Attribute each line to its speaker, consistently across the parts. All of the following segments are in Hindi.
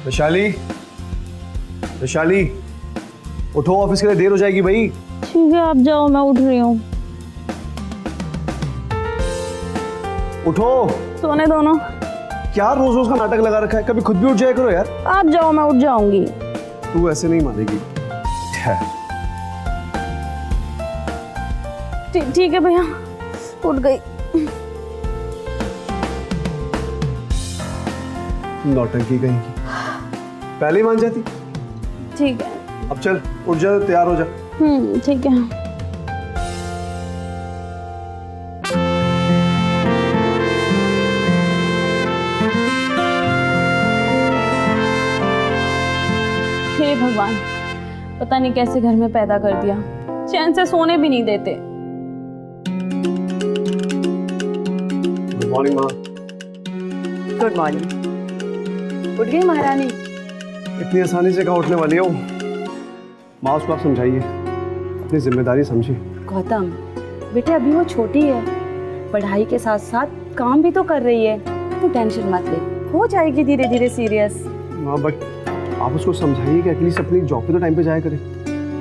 Speaker 1: वैशाली, वैशाली, उठो, ऑफिस के लिए देर हो जाएगी भाई।
Speaker 2: ठीक है आप जाओ, मैं उठ रही हूँ।
Speaker 1: उठो।
Speaker 2: सोने दो ना।
Speaker 1: क्या रोज रोज का नाटक लगा रखा है, कभी खुद भी उठ जाया करो यार।
Speaker 2: आप जाओ, मैं उठ जाऊंगी।
Speaker 1: तू ऐसे नहीं मानेगी।
Speaker 2: ठीक है भैया, उठ गई।
Speaker 1: नौटंकी कहीं की, पहले ही मान जाती।
Speaker 2: ठीक है,
Speaker 1: अब चल उठ जा, तैयार हो जा।
Speaker 2: ठीक है। हे भगवान, पता नहीं कैसे घर में पैदा कर दिया, चैन से सोने भी नहीं देते।
Speaker 1: गुड मॉर्निंग माँ।
Speaker 3: Good morning. उठ गई महारानी?
Speaker 1: इतनी आसानी से कहाँ उठने वाली हो माँ, उसको आप समझाइए, अपनी जिम्मेदारी समझिए।
Speaker 3: गौतम बेटे, अभी वो छोटी है, पढ़ाई के साथ साथ काम भी तो कर रही है, तू टेंशन मत ले, हो जाएगी धीरे धीरे सीरियस।
Speaker 1: माँ बट आप उसको समझाइए कि एटलीस्ट अपनी जॉब पे तो टाइम पे जाया करे।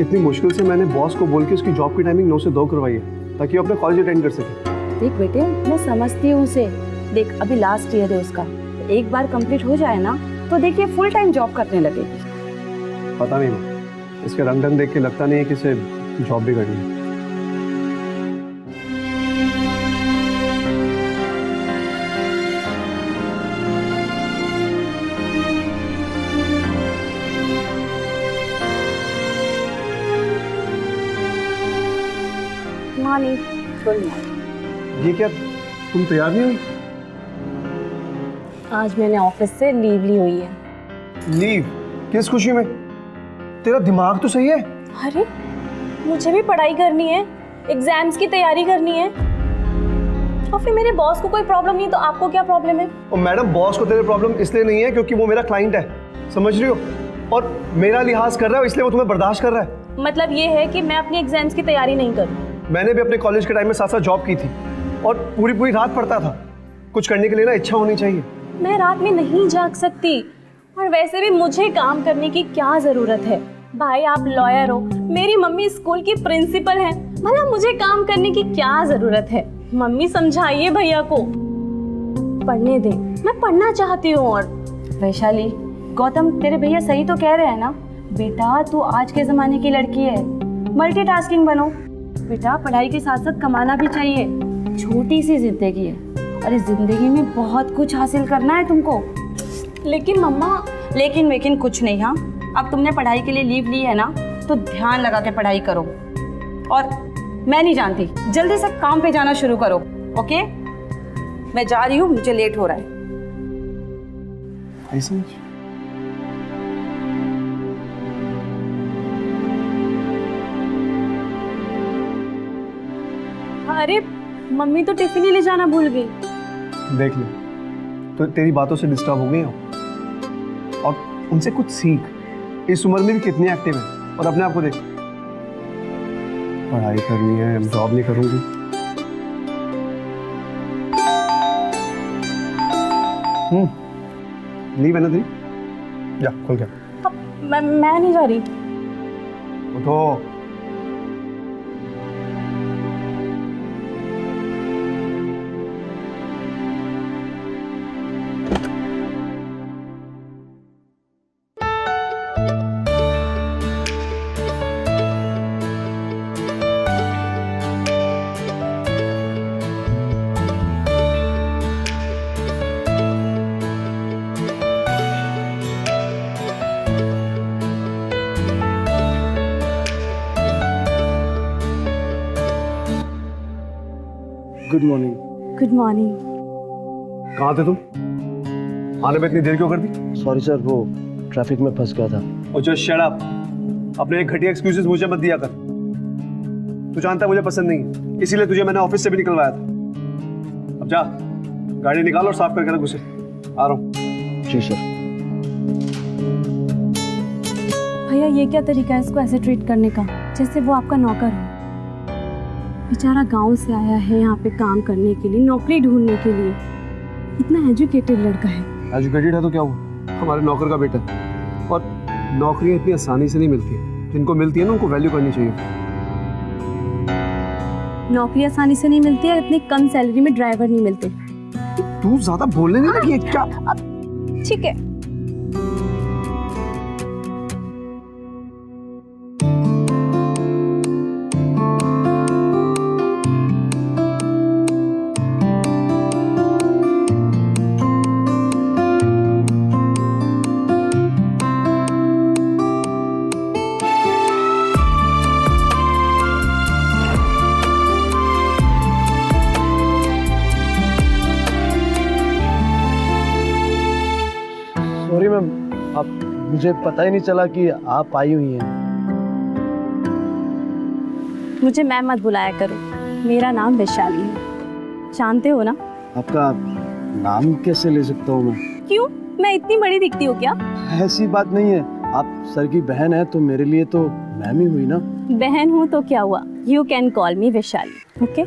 Speaker 1: इतनी मुश्किल से मैंने बॉस को बोल के उसकी जॉब की टाइमिंग 9 से 2 करवाई है ताकि वो अपना कॉलेज अटेंड कर सके।
Speaker 3: देख बेटे, मैं समझती हूँ उसे, देख अभी लास्ट ईयर है उसका, एक बार कंप्लीट हो जाए ना तो देखिए फुल टाइम जॉब करने लगेगी।
Speaker 1: पता नहीं माँ, इसके रंग ढंग देख के लगता नहीं है कि इसे जॉब भी करनी है।
Speaker 3: मॉर्निंग। Good morning.
Speaker 1: ये क्या, तुम तैयार नहीं हुई?
Speaker 2: आज मैंने ऑफिस से लीव ली हुई है।
Speaker 1: लीव? किस खुशी में? तेरा दिमाग तो सही है।
Speaker 2: अरे मुझे भी पढ़ाई करनी है, एग्जाम्स की तैयारी करनी है, और फिर मेरे बॉस को कोई प्रॉब्लम नहीं तो आपको क्या प्रॉब्लम है?
Speaker 1: और मैडम, बॉस को तेरे प्रॉब्लम इसलिए नहीं है क्योंकि वो मेरा क्लाइंट है, समझ रही हो, और मेरा लिहाज कर रहा है इसलिए वो तुम्हें बर्दाश्त कर रहा है।
Speaker 2: मतलब ये है कि मैं अपनी एग्जाम्स की तैयारी नहीं करूँ?
Speaker 1: मैंने भी अपने कॉलेज के टाइम में साथ साथ जॉब की थी और पूरी पूरी रात पढ़ता था। कुछ करने के लिए ना इच्छा होनी चाहिए।
Speaker 2: मैं रात में नहीं जाग सकती, और वैसे भी मुझे काम करने की क्या जरूरत है? भाई आप लॉयर हो, मेरी मम्मी स्कूल की प्रिंसिपल है, भला मुझे काम करने की क्या जरूरत है? मम्मी समझाइए भैया को, पढ़ने दे, मैं पढ़ना चाहती हूँ। और
Speaker 3: वैशाली, गौतम तेरे भैया सही तो कह रहे हैं ना बेटा, तू आज के जमाने की लड़की है, मल्टीटास्किंग बनो बेटा, पढ़ाई के साथ साथ कमाना भी चाहिए। छोटी सी जिंदगी है और इस जिंदगी में बहुत कुछ हासिल करना है तुमको।
Speaker 2: लेकिन मम्मा,
Speaker 3: लेकिन कुछ नहीं। हाँ, अब तुमने पढ़ाई के लिए लीव ली है ना, तो ध्यान लगा के पढ़ाई करो, और मैं नहीं जानती, जल्दी से काम पे जाना शुरू करो। ओके, मैं जा रही हूँ, मुझे लेट हो रहा है।
Speaker 1: ऐसा
Speaker 2: अरे मम्मी तो टिफिन ही ले जाना भूल गई।
Speaker 1: देख ले, तो तेरी बातों से डिस्टर्ब हो गई हो, और उनसे कुछ सीख। इस उम्र में भी कितनी एक्टिव है, और अपने आप को देख, पढ़ाई करनी है, जॉब नहीं करूंगी। लीव है ना तेरी, जा खोल के।
Speaker 2: मैं नहीं जा रही।
Speaker 1: उठो। Good morning.
Speaker 2: Good morning.
Speaker 1: कहाँ थे तुम? आने में इतनी देर क्यों कर दी?
Speaker 4: सॉरी सर, वो ट्रैफिक में फंस गया था।
Speaker 1: और जस्ट शट अप, अपने एक घटिया एक्सक्यूजेस मुझे मत दिया कर। तू जानता है मुझे पसंद नहीं है, इसीलिए तुझे मैंने ऑफिस से भी निकलवाया था। अब जा, गाड़ी निकाल और साफ करके रख उसे। आ रहा हूँ।
Speaker 4: जी सर।
Speaker 2: भैया ये क्या तरीका है इसको ऐसे ट्रीट करने का, जैसे वो आपका नौकर हो? बेचारा गांव से आया है यहाँ पे काम करने के लिए, नौकरी ढूंढने के लिए। इतना एजुकेटेड लड़का है।
Speaker 1: एजुकेटेड है तो क्या हुआ? हमारे नौकर का बेटा है। और नौकरियां इतनी आसानी से नहीं मिलती, जिनको मिलती है ना उनको वैल्यू करनी चाहिए।
Speaker 2: नौकरी आसानी से नहीं मिलती है, इतनी कम सैलरी में ड्राइवर नहीं मिलते।
Speaker 1: तू ज्यादा बोलने नहीं लगी है क्या?
Speaker 2: ठीक है।
Speaker 4: सॉरी मैम, आप मुझे पता ही नहीं चला कि आप आई हुई हैं।
Speaker 2: मुझे मैम मत बुलाया करो, मेरा नाम वैशाली है, जानते हो ना?
Speaker 4: आपका नाम कैसे ले सकता हूँ मैं?
Speaker 2: क्यों, मैं इतनी बड़ी दिखती हूँ क्या?
Speaker 4: ऐसी बात नहीं है, आप सर की बहन है तो मेरे लिए तो मैम ही हुई ना।
Speaker 2: बहन हूँ तो क्या हुआ, you can call me Vaishali, okay?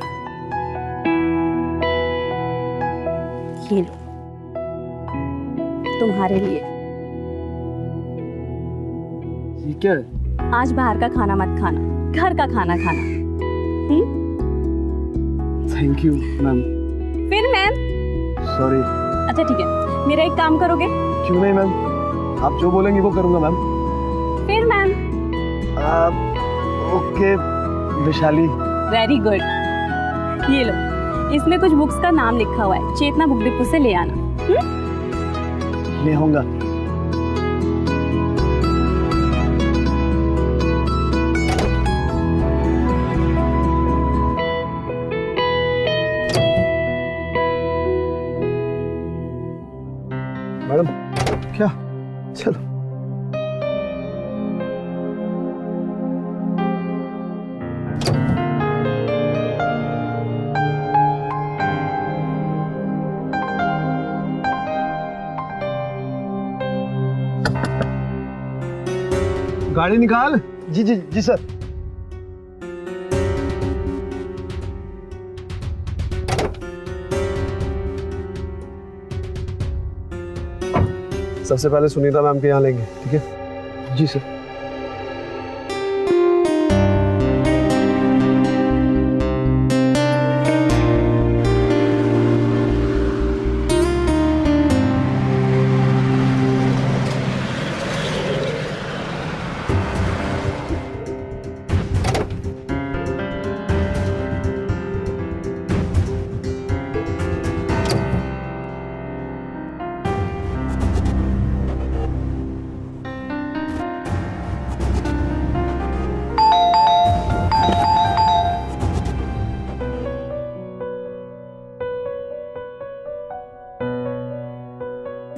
Speaker 2: ये लो, तुम्हारे लिए।
Speaker 4: ये क्या है?
Speaker 2: आज बाहर का खाना मत खाना, घर का खाना खाना।
Speaker 4: Thank you ma'am.
Speaker 2: फिर मैम?
Speaker 4: सॉरी।
Speaker 2: अच्छा ठीक है, मेरा एक काम करोगे?
Speaker 4: क्यों नहीं मैम, आप जो बोलेंगी वो करूँगा मैम।
Speaker 2: फिर ma'am?
Speaker 4: Okay Vaishali.
Speaker 2: Very good. ये लो, इसमें कुछ बुक्स का नाम लिखा हुआ है, चेतना बुक डिपो से ले आना।
Speaker 4: ले आऊंगा।
Speaker 1: मैडम क्या? चलो। गाड़ी निकाल।
Speaker 4: जी जी जी सर।
Speaker 1: सबसे पहले सुनीता मैम के यहाँ लेंगे, ठीक है?
Speaker 4: जी sir.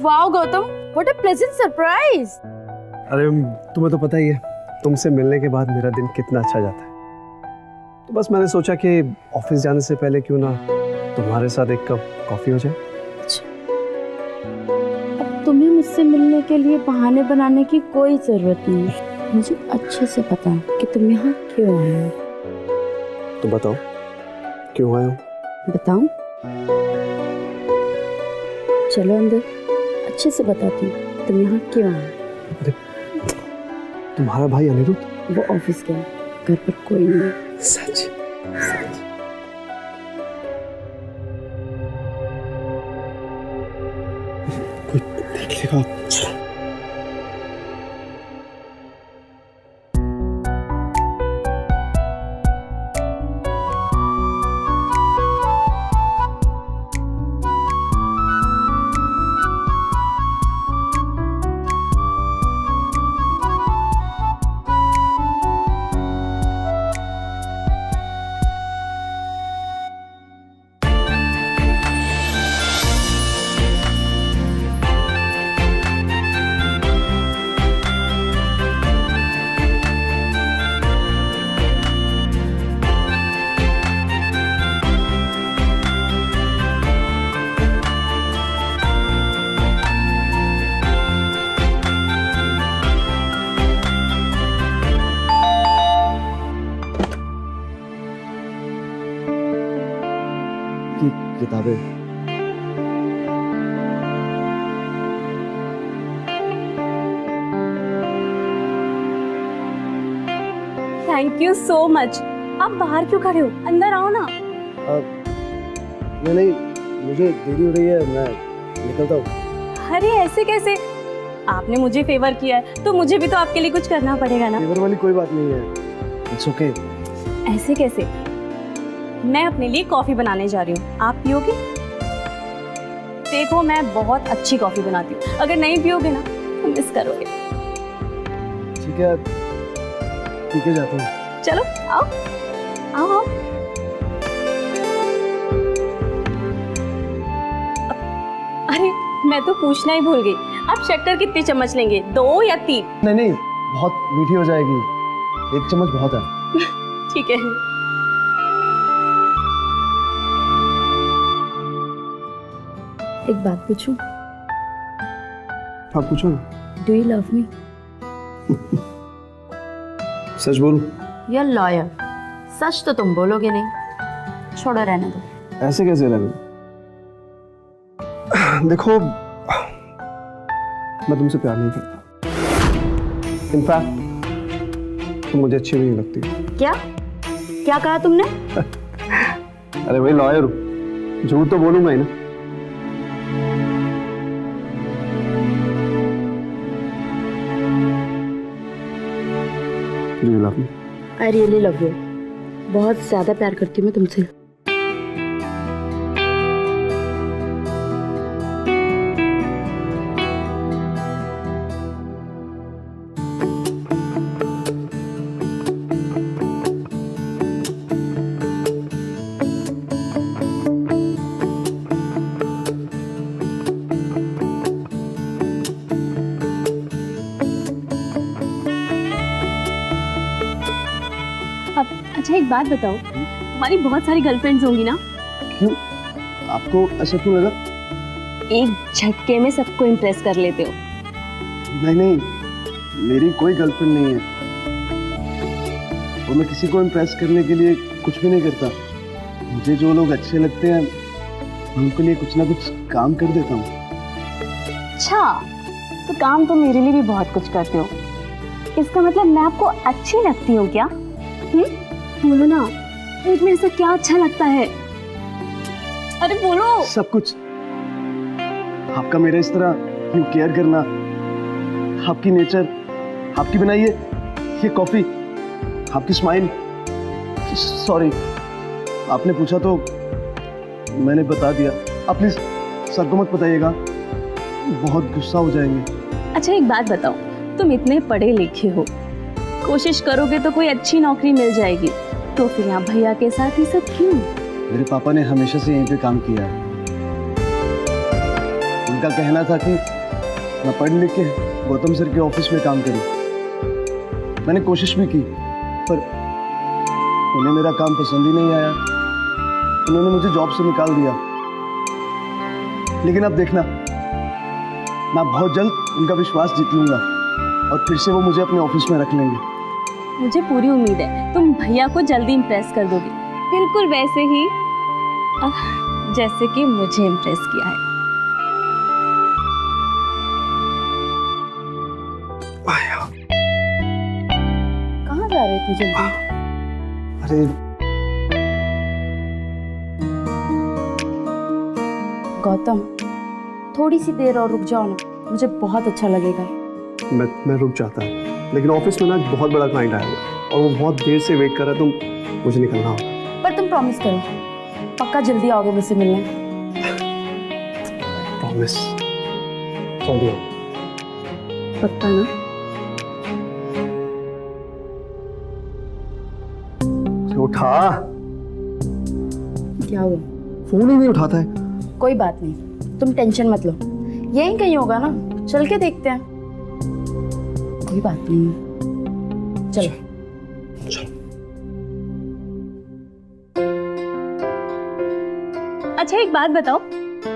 Speaker 3: Wow Gautam, what a pleasant surprise.
Speaker 1: अरे तुम्हें तो पता ही है, तुमसे मिलने के बाद मेरा दिन कितना अच्छा जाता है। तो बस मैंने सोचा कि ऑफिस जाने से पहले क्यों ना तुम्हारे साथ एक कप कॉफी हो जाए।
Speaker 3: अब तुम्हें मुझसे मिलने के लिए बहाने बनाने की कोई जरूरत नहीं है। मुझे अच्छे से पता है कि तुम यहाँ क्यों आए हो।
Speaker 1: तो बताओ क्यों आए हो?
Speaker 3: बताऊं? चलो अंदर, अच्छे से बताती हूँ तुम यहाँ क्यों आए।
Speaker 1: अरे तुम्हारा भाई अनिरुद्ध?
Speaker 3: वो ऑफिस गया, घर पर कोई नहीं है।
Speaker 1: सच?
Speaker 3: सच।
Speaker 1: कोई देख लेगा।
Speaker 4: की किताबें।
Speaker 2: Thank you so much. आप बाहर क्यों खड़े हो, अंदर आओ ना।
Speaker 4: नहीं, मुझे देरी हो रही है, मैं निकलता हूँ।
Speaker 2: अरे ऐसे कैसे, आपने मुझे फेवर किया है तो मुझे भी तो आपके लिए कुछ करना पड़ेगा ना।
Speaker 4: फेवर वाली कोई बात नहीं है, इट्स ओके।
Speaker 2: ऐसे कैसे, मैं अपने लिए कॉफी बनाने जा रही हूँ, आप पियोगे? देखो मैं बहुत अच्छी कॉफी बनाती हूँ, अगर नहीं पियोगे ना तो मिस करोगे।
Speaker 4: ठीक है, ठीक है, जाता हूँ।
Speaker 2: चलो आओ आओ आओ। अरे मैं तो पूछना ही भूल गई, आप शक्कर कितनी चम्मच लेंगे, 2 या 3?
Speaker 4: नहीं, बहुत मीठी हो जाएगी, 1 चम्मच बहुत है।
Speaker 2: ठीक है। एक बात पूछूं?
Speaker 1: हाँ पूछो ना।
Speaker 2: Do you love me?
Speaker 1: सच बोलूं?
Speaker 3: यू आर लॉयर, सच तो तुम बोलोगे नहीं, छोड़ो रहने दो।
Speaker 1: ऐसे कैसे रहूं? देखो मैं तुमसे प्यार नहीं करता, इनफैक्ट तुम मुझे अच्छी नहीं लगती।
Speaker 3: क्या क्या कहा तुमने?
Speaker 1: अरे भाई लॉयर हूं, झूठ तो बोलूंगा ही ना। Do you love me?
Speaker 3: I really love you, बहुत ज्यादा प्यार करती हूँ मैं तुमसे।
Speaker 2: अच्छा एक बात बताओ, तुम्हारी बहुत सारी गर्लफ्रेंड्स होंगी ना?
Speaker 4: क्यों, आपको ऐसा क्यों लगा?
Speaker 2: एक झटके में सबको इम्प्रेस कर लेते हो।
Speaker 4: नहीं, मेरी कोई गर्लफ्रेंड नहीं है और मैं किसी को इम्प्रेस करने के लिए कुछ भी नहीं करता। मुझे जो लोग अच्छे लगते हैं उनके लिए कुछ ना कुछ काम कर देता हूँ।
Speaker 2: अच्छा, तो काम तो मेरे लिए भी बहुत कुछ करते हो, इसका मतलब मैं आपको अच्छी लगती हूँ क्या? बोलो ना, मुझमें ऐसा क्या अच्छा लगता है? अरे बोलो।
Speaker 4: सब कुछ, आपका मेरा इस तरह यू केयर करना, आपकी नेचर, आपकी बनाई ये कॉफी, आपकी स्माइल। सॉरी, आपने पूछा तो मैंने बता दिया। आप प्लीज सर को मत बताइएगा, बहुत गुस्सा हो जाएंगे।
Speaker 2: अच्छा एक बात बताओ, तुम इतने पढ़े लिखे हो, कोशिश करोगे तो कोई अच्छी नौकरी मिल जाएगी, तो फिर यहाँ भैया के साथ ही सब क्यों?
Speaker 4: मेरे पापा ने हमेशा से यहीं पे काम किया है। उनका कहना था कि मैं पढ़ लिख के गौतम सर के ऑफिस में काम करूं। मैंने कोशिश भी की, पर उन्हें मेरा काम पसंद ही नहीं आया। उन्होंने मुझे जॉब से निकाल दिया। लेकिन अब देखना, मैं बहुत जल्द उनका विश्वास जीत लूंगा और फिर से वो मुझे अपने ऑफिस में रख लेंगे।
Speaker 2: मुझे पूरी उम्मीद है तुम भैया को जल्दी इम्प्रेस कर दोगे, बिल्कुल वैसे ही जैसे कि मुझे इम्प्रेस किया है। कहाँ जा रहे थे जल्दी?
Speaker 4: अरे
Speaker 3: गौतम, थोड़ी सी देर और रुक जाओ ना, मुझे बहुत अच्छा लगेगा।
Speaker 1: मैं रुक जाता, लेकिन ऑफिस में ना एक बहुत बड़ा क्लाइंट आया हुआ और वो बहुत देर से वेट कर रहा है, तो मुझे निकलना होगा।
Speaker 3: पर तुम प्रॉमिस करो, पक्का जल्दी आओगे मुझसे मिलने।
Speaker 1: प्रॉमिस, जल्दी आओ।
Speaker 2: पक्का ना?
Speaker 1: उठा,
Speaker 3: क्या हुआ?
Speaker 1: फोन ही नहीं उठाता है।
Speaker 3: कोई बात नहीं, तुम टेंशन मत लो, यहीं कहीं होगा ना, चल के देखते हैं। कोई बात नहीं, चलो।
Speaker 2: अच्छा एक बात बताओ,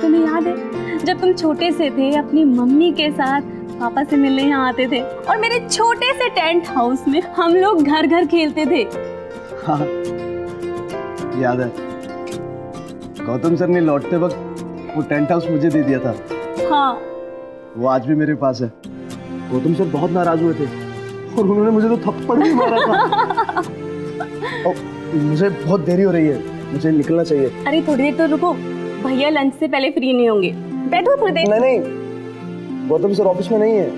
Speaker 2: तुम्हें याद है जब तुम छोटे से थे, अपनी मम्मी के साथ पापा से मिलने यहाँ आते थे और मेरे छोटे से टेंट हाउस में हम लोग घर घर खेलते थे?
Speaker 4: हाँ, याद है। गौतम सर ने लौटते वक्त वो टेंट हाउस मुझे दे दिया था।
Speaker 2: हाँ,
Speaker 4: वो आज भी मेरे पास है। गौतम सर बहुत नाराज हुए थे और उन्होंने मुझे तो थप्पड़ भी मारा था। मुझे बहुत देरी हो रही है, मुझे निकलना चाहिए।
Speaker 2: अरे थोड़ी देर तो रुको, भैया लंच से पहले फ्री नहीं होंगे, बैठो थोड़ी देर।
Speaker 4: नहीं, गौतम सर ऑफिस में नहीं है,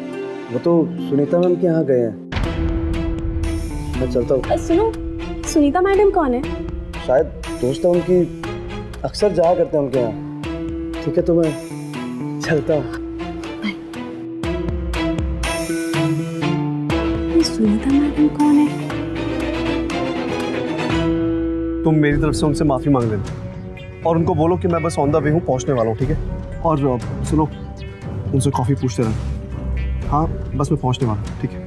Speaker 4: वो तो सुनीता मैम के यहाँ गए हैं। मैं चलता हूँ।
Speaker 2: सुनो, सुनीता मैडम कौन है?
Speaker 4: शायद दोस्त है उनकी, अक्सर जाया करते हैं उनके यहाँ। ठीक है तो मैं चलता हूँ।
Speaker 2: सुनीता मैडम कौन है?
Speaker 1: तुम मेरी तरफ से उनसे माफी मांग लेना और उनको बोलो कि मैं बस ऑन द वे हूँ, पहुँचने वाला हूँ, ठीक है? और सुनो, उनसे कॉफी पूछते रहना। हाँ बस मैं पहुँचने वाला हूँ, ठीक है?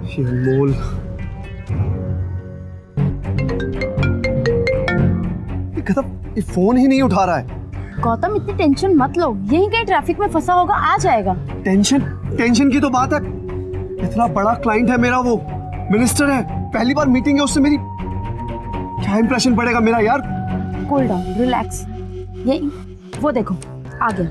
Speaker 1: ये अनमोल, ये गधा ये फोन ही नहीं उठा रहा है।
Speaker 3: गौतम इतनी टेंशन मत लो, यहीं कहीं ट्रैफिक में फंसा होगा, आ जाएगा।
Speaker 1: टेंशन की तो बात है, इतना बड़ा क्लाइंट है मेरा, वो मिनिस्टर है, पहली बार मीटिंग है उससे मेरी, क्या इंप्रेशन पड़ेगा मेरा यार।
Speaker 3: Cool down, relax. ये वो देखो आ गया।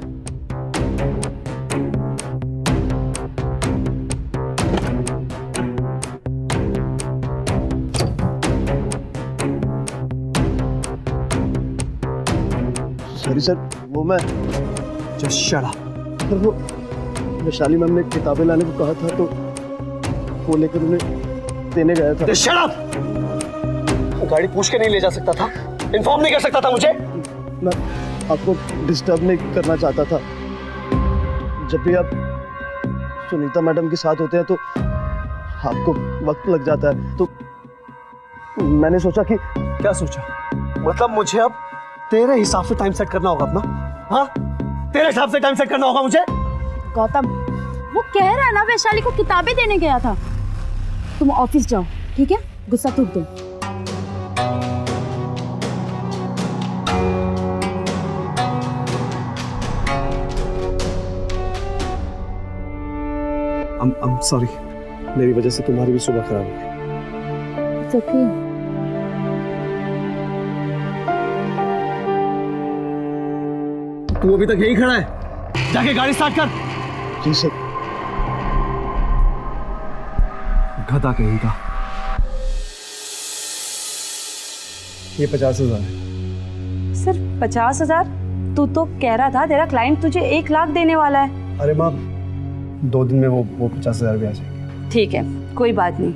Speaker 4: सॉरी सर, वो मैं
Speaker 1: जस्ट शट अप।
Speaker 4: सर वो वैशाली मैम ने किताबें लाने को कहा था तो वो लेकर उन्हें देने गया था।
Speaker 1: Just shut up. गाड़ी पूछ के नहीं ले जा सकता था? इन्फॉर्म नहीं कर सकता था मुझे?
Speaker 4: मैं आपको डिस्टर्ब नहीं करना चाहता था। जब भी आप सुनीता मैडम के साथ होते हैं तो आपको वक्त लग जाता है, तो मैंने सोचा कि
Speaker 1: क्या सोचा? मतलब मुझे अब तेरे हिसाब से टाइम सेट करना होगा अपना? हाँ, तेरे हिसाब से टाइम सेट करना होगा मुझे?
Speaker 3: गौतम वो कह रहा है ना वैशाली को किताबें देने गया था। तुम ऑफिस जाओ, ठीक है? गुस्सा थूक दो।
Speaker 1: I'm sorry, मेरी वजह से तुम्हारी भी सुबह खराब हो गई।
Speaker 3: It's okay.
Speaker 1: तू अभी तक यहीं खड़ा है? जाके गाड़ी स्टार्ट कर।
Speaker 4: जी सर।
Speaker 1: गधा कहीं का। ये 50,000 है।
Speaker 3: सिर्फ 50,000? तू तो कह रहा था तेरा क्लाइंट तुझे 1 लाख देने वाला है।
Speaker 1: अरे माँ, 2 दिन में वो 50,000 भी आ जाएंगे।
Speaker 3: ठीक है, कोई बात नहीं।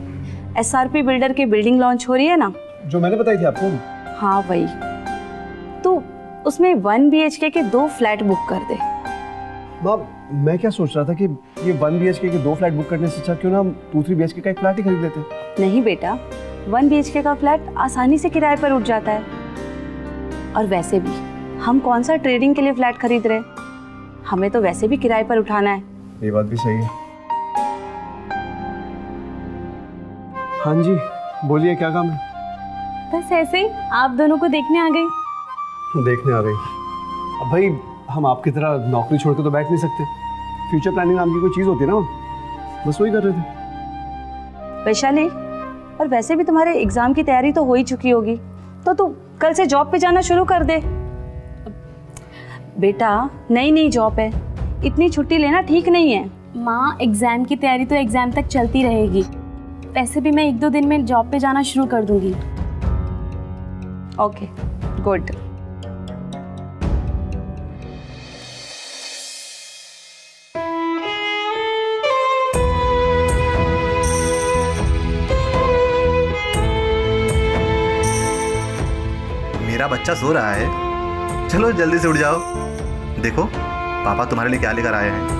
Speaker 3: SRP बिल्डर की बिल्डिंग लॉन्च हो रही है ना?
Speaker 1: जो मैंने बताई थी आपको।
Speaker 3: हाँ वही। तो उसमें 1 BHK के 2 फ्लैट बुक कर दे।
Speaker 1: माँ, मैं क्या सोच रहा था कि ये 1 BHK के 2 फ्लैट बुक करने से अच्छा क्यों ना हम 2-3 BHK का एक फ्लैट ही खरीद लेते।
Speaker 3: नहीं बेटा, 1 BHK का फ्लैट आसानी से किराए पर उठ जाता है। और वैसे भी हम कौन सा ट्रेडिंग के लिए फ्लैट खरीद रहे हैं, हमें तो वैसे भी किराए पर उठाना है।
Speaker 1: ये बात भी सही है। हाँ जी, बोलिए क्या काम है?
Speaker 2: बस ऐसे ही आप दोनों को देखने आ गई।
Speaker 1: देखने आ गई। अब भाई हम आपकी तरह नौकरी छोड़ के तो बैठ नहीं सकते। फ्यूचर प्लानिंग नाम की कोई चीज़ होती है ना, बस वही कर रहे थे।
Speaker 3: वैशाली, और वैसे भी तुम्हारे एग्जाम की तैयारी तो हो ही चुकी होगी, तो तू कल से जॉब पे जाना शुरू कर दे। बेटा नई जॉब है, इतनी छुट्टी लेना ठीक नहीं है।
Speaker 2: माँ, एग्जाम की तैयारी तो एग्जाम तक चलती रहेगी। वैसे भी मैं 1-2 दिन में जॉब पे जाना शुरू कर दूंगी।
Speaker 3: Okay, good.
Speaker 5: मेरा बच्चा सो रहा है, चलो जल्दी से उठ जाओ। देखो पापा तुम्हारे लिए क्या लेकर आए हैं।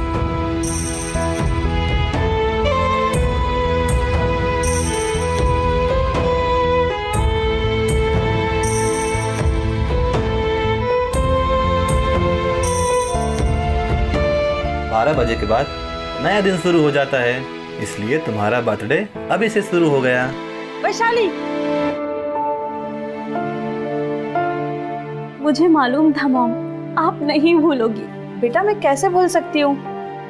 Speaker 5: बारह बजे के बाद नया दिन शुरू हो जाता है, इसलिए तुम्हारा बर्थडे अभी से शुरू हो गया।
Speaker 3: वैशाली,
Speaker 2: मुझे मालूम था मॉम, आप नहीं भूलोगी।
Speaker 3: बेटा मैं कैसे भूल सकती हूँ?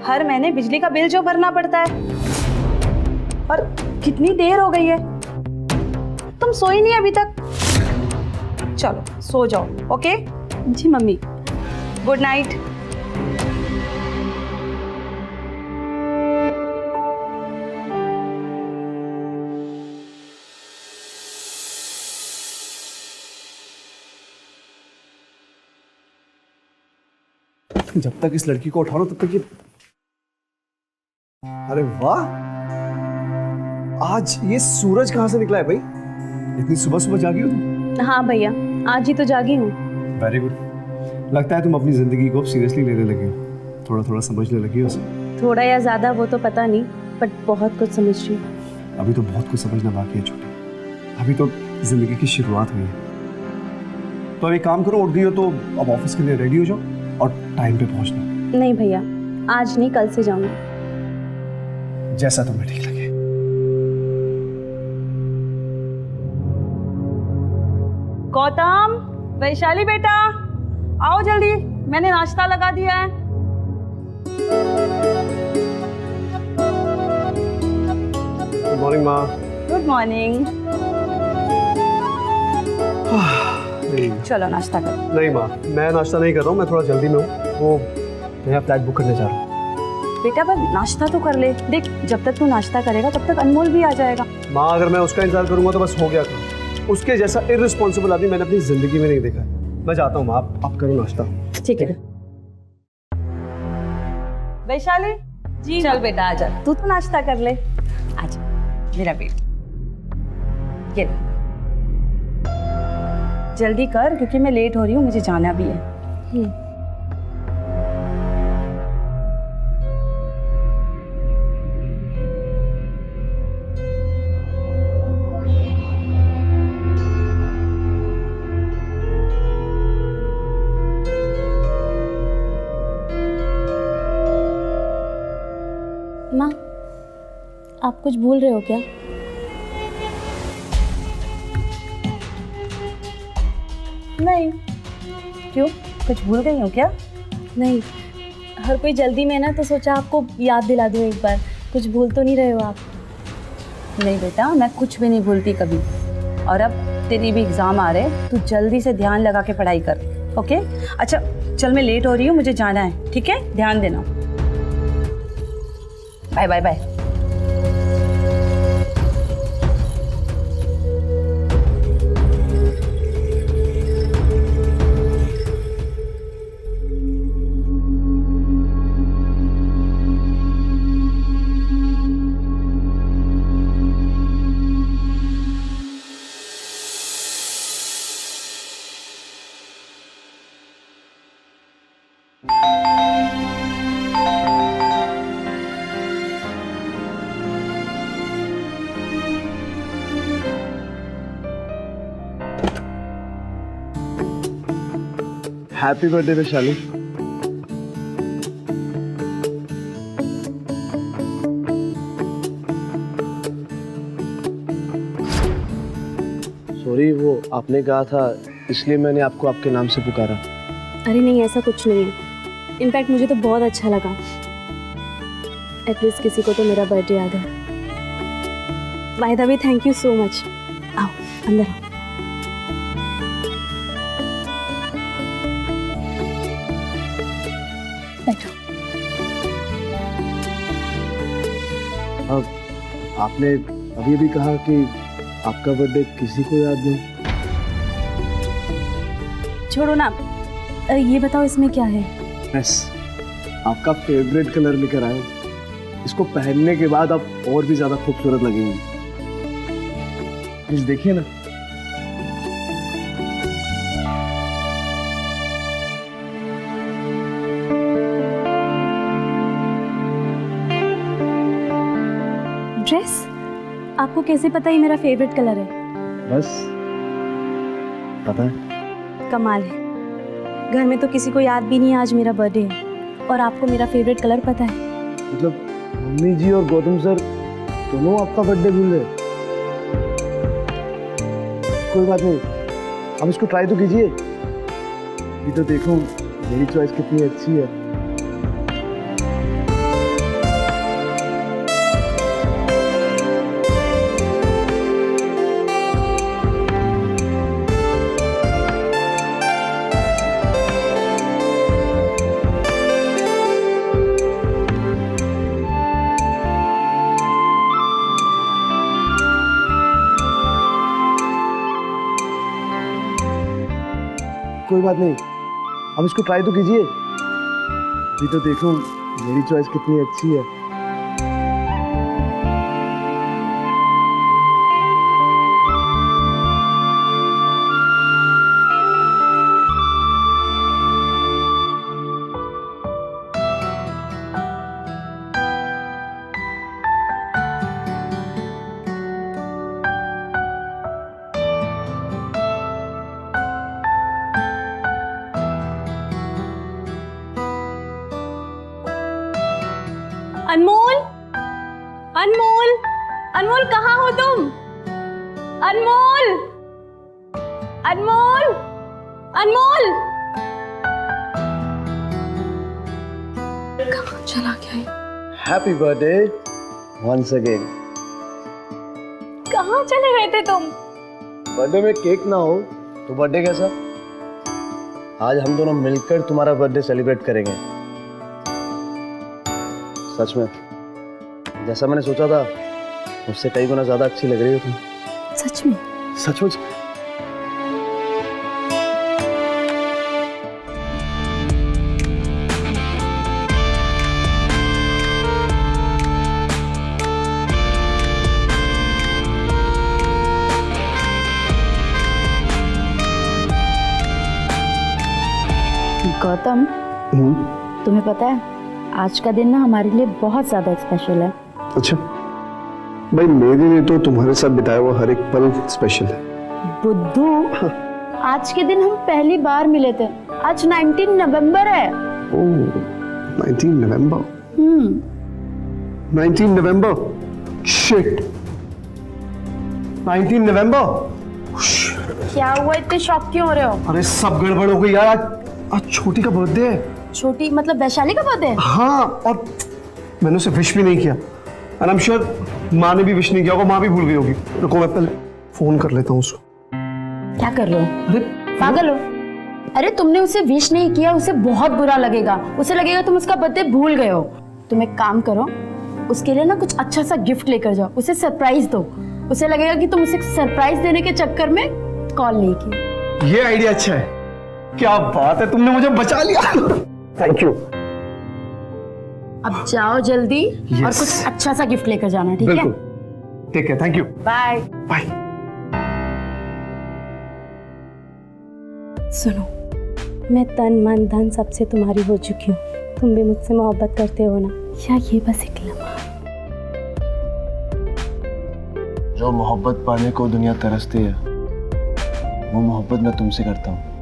Speaker 3: हर महीने बिजली का बिल जो भरना पड़ता है। और कितनी देर हो गई है, तुम सोई नहीं अभी तक। चलो सो जाओ, ओके?
Speaker 2: जी मम्मी।
Speaker 3: Good night.
Speaker 1: जब तक इस लड़की को उठाओ तब तक ये। अरे वाह, आज ये सूरज कहाँ से निकला है भाई? इतनी सुबह सुबह जागी हो तुम?
Speaker 2: हाँ भैया, आज ही तो जागी हूँ।
Speaker 1: Very good. लगता है तुम अपनी जिंदगी को सीरियसली लेने लगे हो, थोड़ा थोड़ा समझने लगी हो उसे।
Speaker 2: थोड़ा या ज्यादा वो तो पता नहीं, बट बहुत कुछ समझ रही हूँ।
Speaker 1: अभी तो बहुत कुछ समझना बाकी है छोटे, अभी तो जिंदगी की शुरुआत हुई है। तो अब एक काम करो, उठ गई हो तो अब ऑफिस के लिए रेडी हो जाओ और टाइम पे पहुंचना।
Speaker 2: नहीं भैया, आज नहीं, कल से जाऊंगी।
Speaker 1: जैसा तुम्हें ठीक लगे।
Speaker 3: गौतम, वैशाली बेटा, आओ जल्दी, मैंने नाश्ता लगा दिया है।
Speaker 1: गुड मॉर्निंग माँ।
Speaker 3: Good morning.
Speaker 1: नहीं
Speaker 3: चलो नाश्ता करो।
Speaker 1: नहीं माँ, मैं नाश्ता नहीं कर रहा हूँ, मैं थोड़ा जल्दी में हूँ। वो मैं फ्लैट बुक करने जा रहा हूँ।
Speaker 3: बेटा पर नाश्ता तो कर ले। देख, जब तक तू नाश्ता करेगा तब तक अनमोल भी आ जाएगा।
Speaker 1: माँ, अगर मैं उसका इंतजार करूंगा तो बस हो गया काम। उसके जैसा इररिस्पॉन्सिबल आदमी मैंने अपनी जिंदगी में नहीं देखा। मैं जाता हूँ माँ, आप करो नाश्ता।
Speaker 3: ठीक है। वैशाली जी, चल बेटा आजा, तू तो नाश्ता कर ले। आजा मेरा बेटा, ये ले। जल्दी कर क्योंकि मैं लेट हो रही हूँ, मुझे जाना भी है।
Speaker 2: माँ, आप कुछ भूल रहे हो क्या?
Speaker 3: नहीं, क्यों, कुछ भूल गई हो क्या?
Speaker 2: नहीं, हर कोई जल्दी में ना, तो सोचा आपको याद दिला दूँ एक बार। कुछ भूल तो नहीं रहे हो आप?
Speaker 3: नहीं बेटा, मैं कुछ भी नहीं भूलती कभी। और अब तेरी भी एग्जाम आ रहे, तू जल्दी से ध्यान लगा के पढ़ाई कर। ओके? अच्छा चल, मैं लेट हो रही हूँ, मुझे जाना है, ठीक है? ध्यान देना। Bye bye bye.
Speaker 4: Happy birthday Vaishali. Sorry, वो आपने कहा था इसलिए मैंने आपको आपके नाम से पुकारा।
Speaker 2: अरे नहीं, ऐसा कुछ नहीं है। इनफैक्ट मुझे तो बहुत अच्छा लगा। एटलीस्ट किसी को तो मेरा बर्थडे याद है। By the way, thank you so much. आओ अंदर आओ। बैठो।
Speaker 4: अब आपने अभी अभी कहा कि आपका बर्थडे किसी को याद नहीं।
Speaker 2: छोड़ो ना, ये बताओ इसमें क्या है?
Speaker 4: बस आपका फेवरेट कलर लेकर आया हूं। इसको पहनने के बाद आप और भी ज्यादा खूबसूरत लगेंगी। प्लीज देखिए ना।
Speaker 2: ड्रेस? आपको कैसे पता ये मेरा फेवरेट कलर है?
Speaker 4: बस पता है।
Speaker 2: कमाल है। घर में तो किसी को याद भी नहीं है आज मेरा बर्थडे है, और आपको मेरा फेवरेट कलर पता है।
Speaker 4: मतलब मम्मी जी और गौतम सर दोनों आपका बर्थडे भूल गए? कोई बात नहीं, अब इसको ट्राई तो कीजिए। ये तो देखो मेरी चॉइस कितनी अच्छी है। कोई बात नहीं, अब इसको ट्राई तो कीजिए। अभी तो देखो मेरी चॉइस कितनी अच्छी है।
Speaker 2: अनमोल, अनमोल, अनमोल कहाँ हो तुम? अनमोल, अनमोल, अनमोल कहाँ चला गया?
Speaker 4: Happy birthday once again.
Speaker 2: कहाँ चले गए थे तुम?
Speaker 4: बर्थडे में केक ना हो तो बर्थडे कैसा? आज हम दोनों मिलकर तुम्हारा बर्थडे सेलिब्रेट करेंगे। सच में जैसा मैंने सोचा था उससे कई गुना ज्यादा अच्छी लग रही हो तुम।
Speaker 2: सच में?
Speaker 4: सचमुच।
Speaker 3: गौतम, तुम्हें पता है आज का दिन ना हमारे लिए बहुत ज्यादा स्पेशल है।
Speaker 1: अच्छा भाई, मेरे लिए तो तुम्हारे साथ बिताया हुआ हर एक पल स्पेशल है।
Speaker 3: बुद्धू, आज के दिन हम पहली बार मिले थे। आज 19 नवंबर है।
Speaker 1: ओह 19 नवंबर। 19 नवंबर। शिट, 19 नवंबर।
Speaker 3: क्या हुआ, इतने शॉक क्यों हो रहे हो?
Speaker 1: अरे सब गड़बड़ हो गई यार। आज छोटी का बर्थडे है।
Speaker 3: छोटी मतलब वैशाली का बर्थडे?
Speaker 1: हाँ, और मैंने उसे विश भी नहीं किया। एंड आई एम श्योर माँ ने भी विश नहीं किया होगा, माँ भी भूल गई होगी। रुको मैं पहले फोन कर लेता हूँ उसको।
Speaker 3: क्या कर रहे हो?
Speaker 1: अरे
Speaker 3: पागल हो? अरे तुमने उसे विश नहीं किया, उसे बहुत बुरा लगेगा। उसे लगेगा तुम उसका बर्थडे भूल गए हो। तुम एक काम करो, उसके लिए ना कुछ अच्छा सा गिफ्ट लेकर जाओ, उसे सरप्राइज दो। उसे लगेगा कि तुम उसे सरप्राइज देने के चक्कर में कॉल नहीं की।
Speaker 1: ये आइडिया अच्छा है। क्या बात है, तुमने मुझे बचा लिया। Thank you.
Speaker 3: अब जाओ जल्दी और
Speaker 1: Yes.
Speaker 3: कुछ अच्छा सा गिफ्ट लेकर जाना, ठीक है?
Speaker 1: बिल्कुल, ठीक है, थैंक यू।
Speaker 3: बाय।
Speaker 1: बाय।
Speaker 2: सुनो, मैं तन मन धन सबसे तुम्हारी हो चुकी हूँ। तुम भी मुझसे मोहब्बत करते हो ना? या ये बस एक लम्हा?
Speaker 4: जो मोहब्बत पाने को दुनिया तरसती है वो मोहब्बत मैं तुमसे करता हूँ।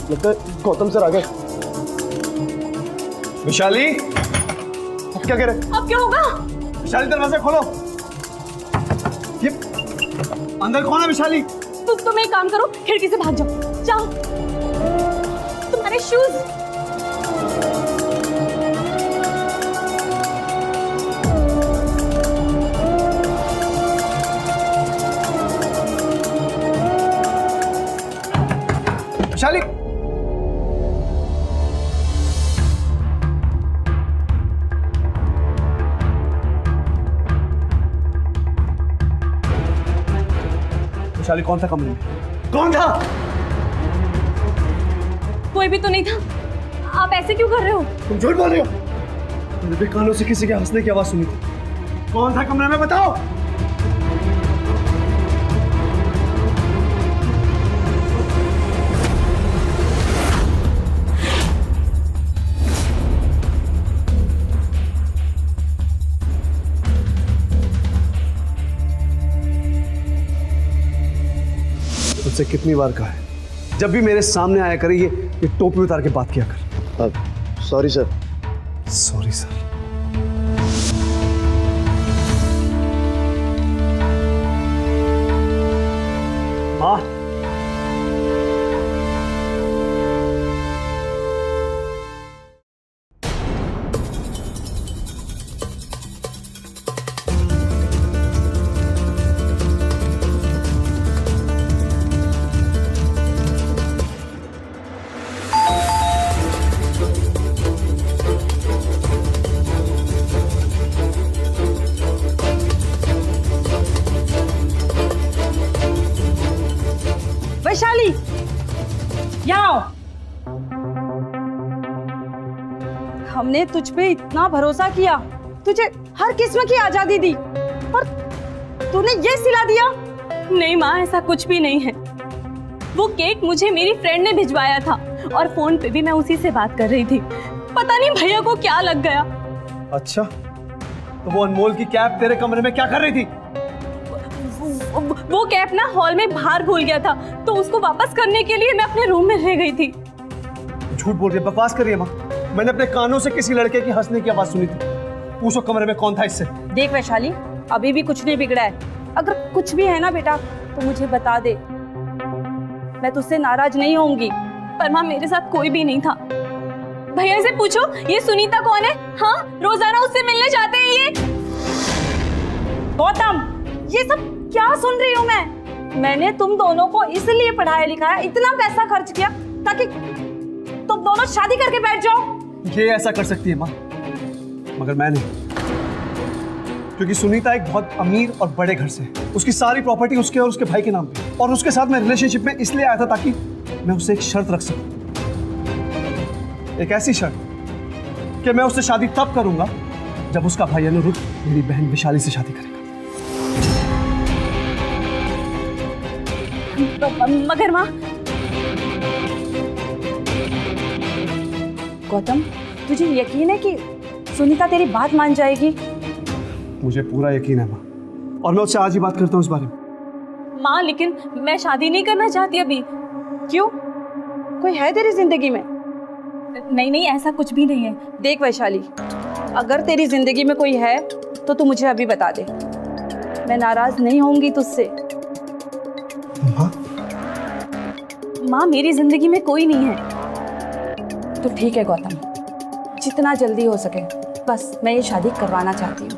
Speaker 4: लगता है गौतम सर आ गए।
Speaker 1: विशाली, अब क्या कह रहे?
Speaker 2: अब क्या होगा?
Speaker 1: विशाली दरवाजा खोलो। ये अंदर कौन है विशाली?
Speaker 2: तुम एक काम करो, खिड़की से भाग जाओ। जाओ। तुम्हारे शूज।
Speaker 1: विशाली, विशाली कौन था कमरे में? कौन था?
Speaker 2: कोई भी तो नहीं था। आप ऐसे क्यों कर रहे हो?
Speaker 1: तुम झूठ बोल रहे हो। मैंने भी कानों से किसी के हंसने की आवाज सुनी थी। कौन था कमरे में, बताओ। तुझसे कितनी बार कहा है, जब भी मेरे सामने आया करे ये टोपी उतार के बात किया कर।
Speaker 4: Sorry sir.
Speaker 1: Sorry sir. माँ,
Speaker 3: वैशाली, यहाँ आओ। हमने तुझ पे इतना भरोसा किया, तुझे हर किस्म की आजादी दी, और तूने ये सिला दिया।
Speaker 2: नहीं माँ, ऐसा कुछ भी नहीं है। वो केक मुझे मेरी फ्रेंड ने भिजवाया था और फोन पे भी मैं उसी से बात कर रही थी। पता नहीं भैया को क्या लग गया।
Speaker 1: अच्छा, तो वो अनमोल की कैप तेरे कमरे में क्या कर रही थी?
Speaker 2: वो कैप ना हॉल में बाहर भूल गया था, तो उसको वापस करने के लिए मैं अपने रूम में रह गई थी।
Speaker 1: झूठ बोल रही है, बकवास कर रही है माँ। मैंने अपने कानों से किसी लड़के की हंसने की आवाज सुनी थी। पूछो कमरे में कौन था इससे।
Speaker 3: देख वैशाली, अभी भी कुछ नहीं बिगड़ा है। अगर कुछ भी है ना बेटा तो मुझे बता दे, मैं तुझसे नाराज नहीं होऊंगी।
Speaker 2: पर माँ, मेरे साथ कोई भी नहीं था। भैया से पूछो ये सुनीता कौन है। हाँ, रोजाना उससे मिलने जाते हैं ये।
Speaker 3: गौतम, ये सब क्या सुन रही हूँ मैं? मैंने तुम दोनों को इसलिए पढ़ाया लिखाया, इतना पैसा खर्च किया ताकि तुम दोनों शादी करके बैठ जाओ।
Speaker 1: ये ऐसा कर सकती है माँ, मगर मैं नहीं, क्योंकि सुनीता एक बहुत अमीर और बड़े घर से है। उसकी सारी प्रॉपर्टी उसके और उसके भाई के नाम पे, और उसके साथ मैं रिलेशनशिप में इसलिए आया था ताकि मैं उससे एक शर्त रख सकूं। एक ऐसी शर्त कि मैं उससे शादी तब करूंगा जब उसका भाई अनिरुद्ध मेरी बहन विशाली से शादी करेगा।
Speaker 2: मगर माँ,
Speaker 3: गौतम, तुझे यकीन है कि सुनीता तेरी बात मान जाएगी?
Speaker 1: मुझे पूरा यकीन है माँ, और मैं उससे आज ही बात करता हूँ इस बारे में।
Speaker 2: माँ लेकिन मैं शादी नहीं करना चाहती अभी।
Speaker 3: क्यों? कोई है तेरी जिंदगी में?
Speaker 2: नहीं नहीं, ऐसा कुछ भी नहीं है।
Speaker 3: देख वैशाली, अगर तेरी जिंदगी में कोई है तो तू मुझे अभी बता दे, मैं नाराज नहीं होंगी तुझसे।
Speaker 2: माँ, मेरी जिंदगी में कोई नहीं है।
Speaker 3: तो ठीक है गौतम, जितना जल्दी हो सके, बस मैं ये शादी करवाना चाहती हूँ।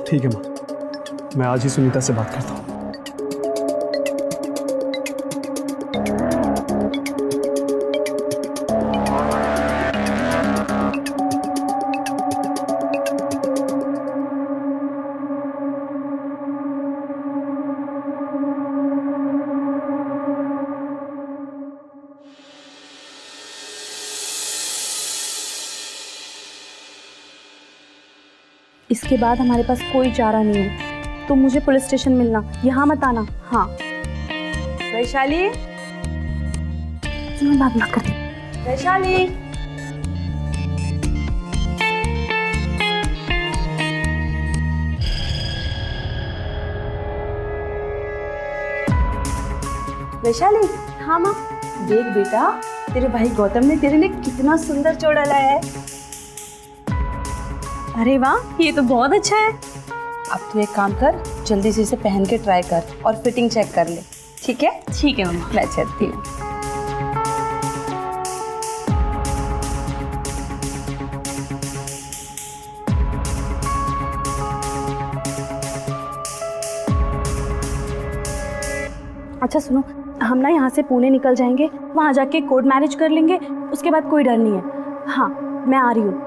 Speaker 1: ठीक है माँ, मैं आज ही सुनीता से बात करता हूँ।
Speaker 2: इसके बाद हमारे पास कोई चारा नहीं है। तुम मुझे पुलिस स्टेशन मिलना, यहाँ मत आना। हाँ
Speaker 3: वैशाली,
Speaker 2: मैं बात ना करती।
Speaker 3: वैशाली, वैशाली।
Speaker 2: हाँ माँ।
Speaker 3: देख बेटा, तेरे भाई गौतम ने तेरे लिए कितना सुंदर जोड़ा लाया है।
Speaker 2: अरे वाह, ये तो बहुत अच्छा है।
Speaker 3: अब तू एक काम कर, जल्दी से इसे पहन के ट्राई कर और फिटिंग चेक कर ले, ठीक है?
Speaker 2: ठीक है मम्मा।
Speaker 3: मैं चलती हूँ।
Speaker 2: अच्छा सुनो, हम ना यहाँ से पुणे निकल जाएंगे, वहाँ जाके कोर्ट मैरिज कर लेंगे, उसके बाद कोई डर नहीं है। हाँ, मैं आ रही हूँ।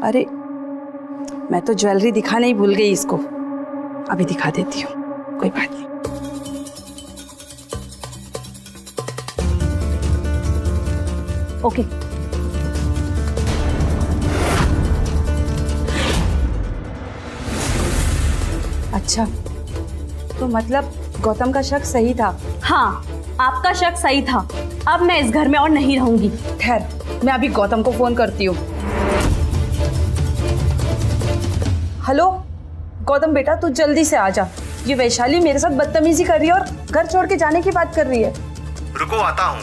Speaker 3: अरे, मैं तो ज्वेलरी दिखाने ही भूल गई इसको, अभी दिखा देती हूँ, कोई बात नहीं।
Speaker 2: ओके।
Speaker 3: अच्छा, तो मतलब गौतम का शक सही था?
Speaker 2: हाँ, आपका शक सही था। अब मैं इस घर में और नहीं रहूंगी।
Speaker 3: खैर, मैं अभी गौतम को फोन करती हूँ। हेलो गौतम बेटा, तू जल्दी से आ जा, ये वैशाली मेरे साथ बदतमीजी कर रही है और घर छोड़ के जाने की बात कर रही है।
Speaker 5: रुको आता हूँ।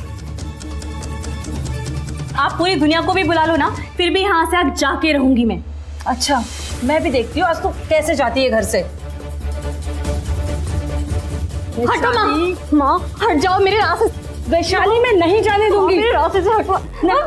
Speaker 2: आप पूरी दुनिया को भी बुला लो ना, फिर भी यहाँ से आज जाके रहूंगी मैं।
Speaker 3: अच्छा, मैं भी देखती हूँ आज तो कैसे जाती है घर से।
Speaker 2: हटो माँ, माँ हट जाओ मेरे रास्ते से।
Speaker 3: वैशाली मैं नहीं जाने दूंगी।
Speaker 2: मेरे रास्ते से हटो। माँ!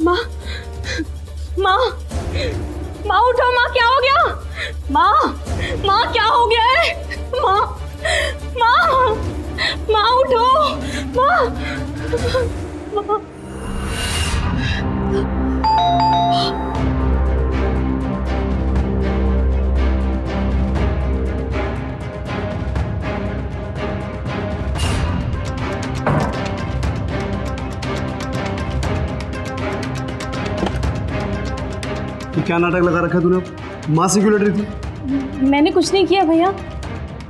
Speaker 2: माँ, माँ, माँ उठो माँ, क्या हो गया? माँ, माँ क्या हो गया है? माँ, माँ, माँ उठो, माँ, माँ।
Speaker 1: तो क्या नाटक लगा रखा है तूने? माँ से क्यों लड़ रही थी?
Speaker 2: मैंने कुछ नहीं किया भैया।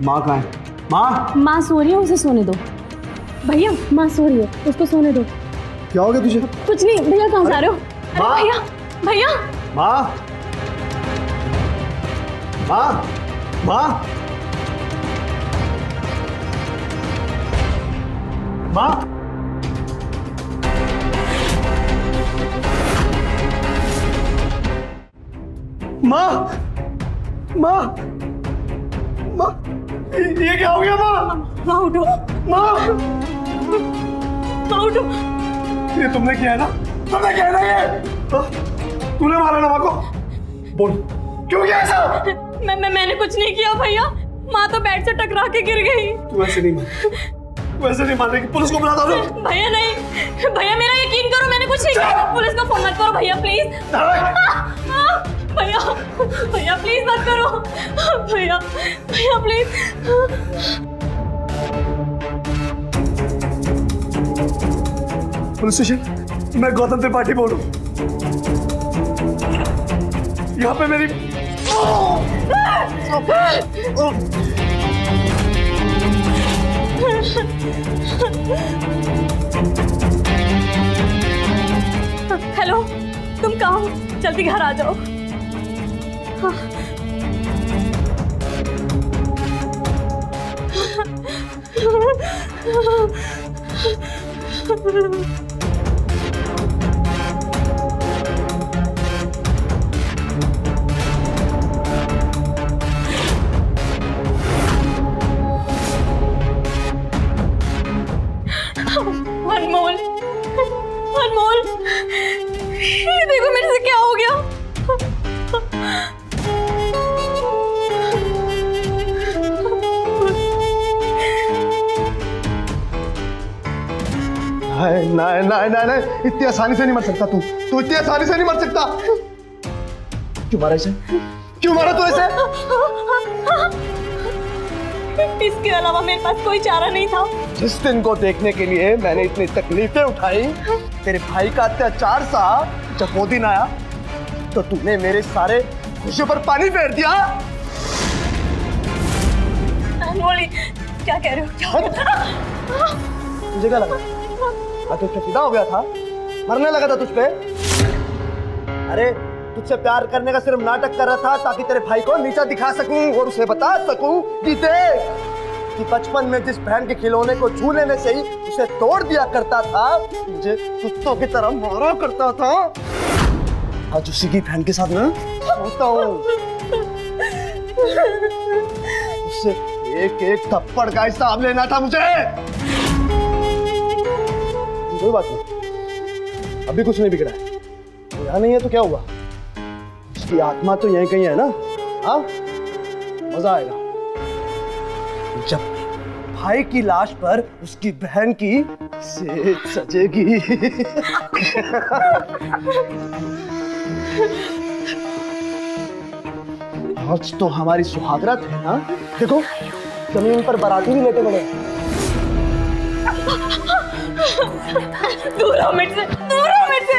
Speaker 1: माँ कहाँ है? माँ,
Speaker 2: माँ सो रही है, उसे सोने दो। भैया माँ सो रही है, उसको सोने दो।
Speaker 1: क्या हो गया तुझे?
Speaker 2: कुछ नहीं भैया, कहाँ जा रहे हो? अरे
Speaker 1: माँ!
Speaker 2: भैया, भैया
Speaker 1: माँ, माँ, माँ, माँ, माँ, माँ, माँ, ये क्या हो गया माँ?
Speaker 2: माँ उठो,
Speaker 1: माँ,
Speaker 2: माँ उठो।
Speaker 1: ये तुमने किया है ना? तुमने किया है ना ये? तूने मारा ना माँ को? बोल, क्यों किया ऐसा?
Speaker 2: मैंने कुछ नहीं किया भैया, माँ तो बेड से टकरा के गिर गई।
Speaker 1: तू ऐसे नहीं मार, तू ऐसे नहीं मारने की, पुलिस को बुला दो।
Speaker 2: भैया नहीं, भैया मेरा यकीन करो, मैंने कुछ नहीं किया। पुलिस को फोन मत करो भैया प्लीज। भैया, भैया प्लीज मत करो। भैया, भैया प्लीज।
Speaker 1: पुलिस स्टेशन, मैं गौतम त्रिपाठी बोल रहा हूँ। यहाँ पे मेरी
Speaker 2: हेलो, तुम कहाँ हो? जल्दी घर आ जाओ। अनमोल, अनमोल, ये देखो मेरे से क्या हो गया।
Speaker 4: नहीं नहीं नहीं नहीं, इतनी आसानी से नहीं मर सकता तू इतनी आसानी से नहीं मर सकता। क्यों मारा इसे? क्यों मारा तू इसे?
Speaker 2: इसके अलावा मेरे पास कोई चारा नहीं था।
Speaker 4: जिस दिन को देखने के लिए मैंने इतनी तकलीफें उठाई, तेरे भाई का अत्याचार सा, जब वो दिन आया तो तूने मेरे सारे खुशियों पर पानी फेर दिया।
Speaker 2: अनमोल, क्या कह रहे हो?
Speaker 4: तुझे क्या लगा? मैं तुझ पे फिदा हो गया था, मरने लगा था तुझ पे। अरे तुझसे प्यार करने का सिर्फ नाटक कर रहा था ताकि तेरे भाई को नीचा दिखा सकूं और उसे बता सकूं कि देख कि बचपन में जिस बहन के खिलौने को छूने में से ही उसे तोड़ दिया करता था, मुझे कुत्तों की तरह मारा करता था। आज उसी की बहन के साथ मैं सोता हूँ। उससे एक एक थप्पड़ का हिसाब लेना था मुझे। कोई बात नहीं, अभी कुछ नहीं बिगड़ा है। यहाँ नहीं है तो क्या हुआ? उसकी आत्मा तो यहीं कहीं है ना। हाँ, मजा आएगा जब भाई की लाश पर उसकी बहन की सेज सजेगी। आज तो हमारी सुहागरात है ना। देखो जमीन पर बाराती भी लेटे पड़े।
Speaker 2: दूर हो मेरे से, दूर हो मेरे से।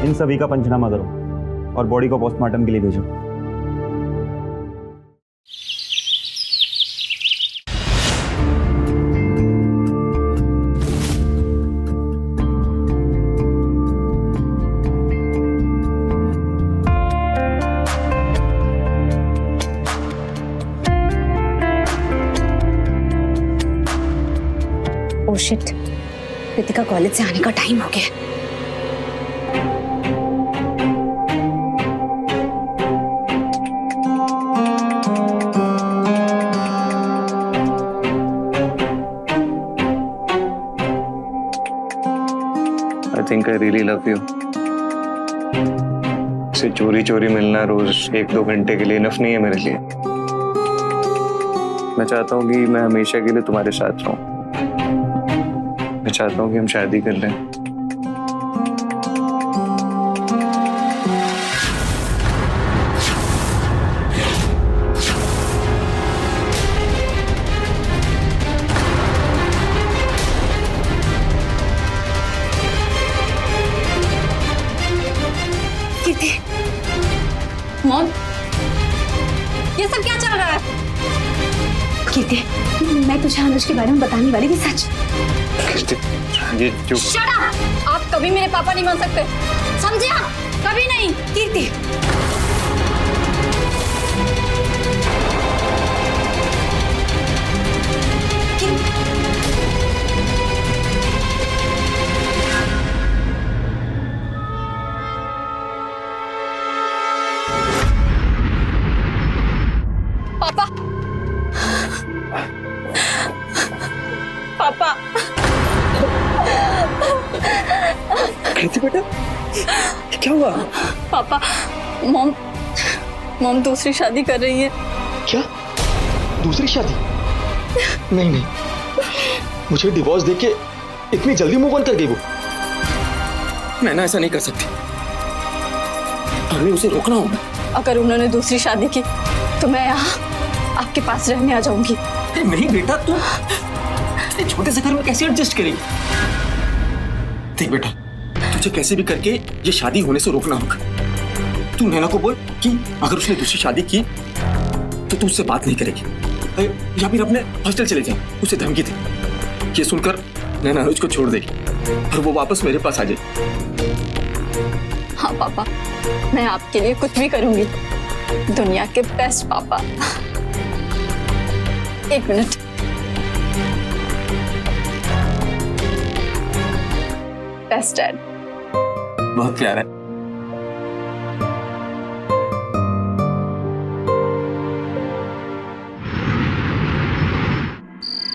Speaker 6: इन सभी का पंचनामा करो और बॉडी को पोस्टमार्टम के लिए भेजो।
Speaker 3: ओह शिट, कृतिका कॉलेज से आने का टाइम हो गया।
Speaker 7: I think I really love you. से चोरी चोरी मिलना रोज 1-2 घंटे के लिए इनफ नहीं है मेरे लिए। मैं चाहता हूँ कि मैं हमेशा के लिए तुम्हारे साथ रहूं। मैं चाहता हूँ कि हम शादी कर लें।
Speaker 3: मॉम, ये सब क्या चल रहा है? कीर्ति, मैं तुझे अनुज के बारे में बताने वाली थी सच।
Speaker 7: ये जो
Speaker 3: Shut up! आप कभी मेरे पापा नहीं बन सकते, समझे आप? कभी नहीं। कीर्ति, पापा, पापा,
Speaker 4: कृति बेटा, क्या हुआ?
Speaker 3: पापा, मॉम दूसरी शादी कर रही है।
Speaker 4: क्या? दूसरी शादी? नहीं नहीं, मुझे डिवोर्स देके इतनी जल्दी मूव ऑन कर गई वो। मैं ना ऐसा नहीं कर सकती, हमें उसे रोकना होगा।
Speaker 3: अगर उन्होंने दूसरी शादी की तो मैं यहाँ आपके पास रहने आ जाऊंगी।
Speaker 4: नहीं बेटा, तू इतने छोटे से घर में कैसे एडजस्ट करेगी? देख बेटा, तुझे कैसे भी करके ये शादी होने से रोकना होगा। तू नैना को बोल कि अगर उसने दूसरी शादी की तो तू उससे बात नहीं करेगी, या फिर अपने हॉस्टल चले जाए, उसे धमकी दे। ये सुनकर नैना अनुज को छोड़ देगी और वो वापस मेरे पास आ जाएगी।
Speaker 3: हाँ पापा, मैं आपके लिए कुछ भी करूंगी। दुनिया के बेस्ट पापा। एक मिनट, बेस्ट डैड।
Speaker 4: बहुत प्यारा है।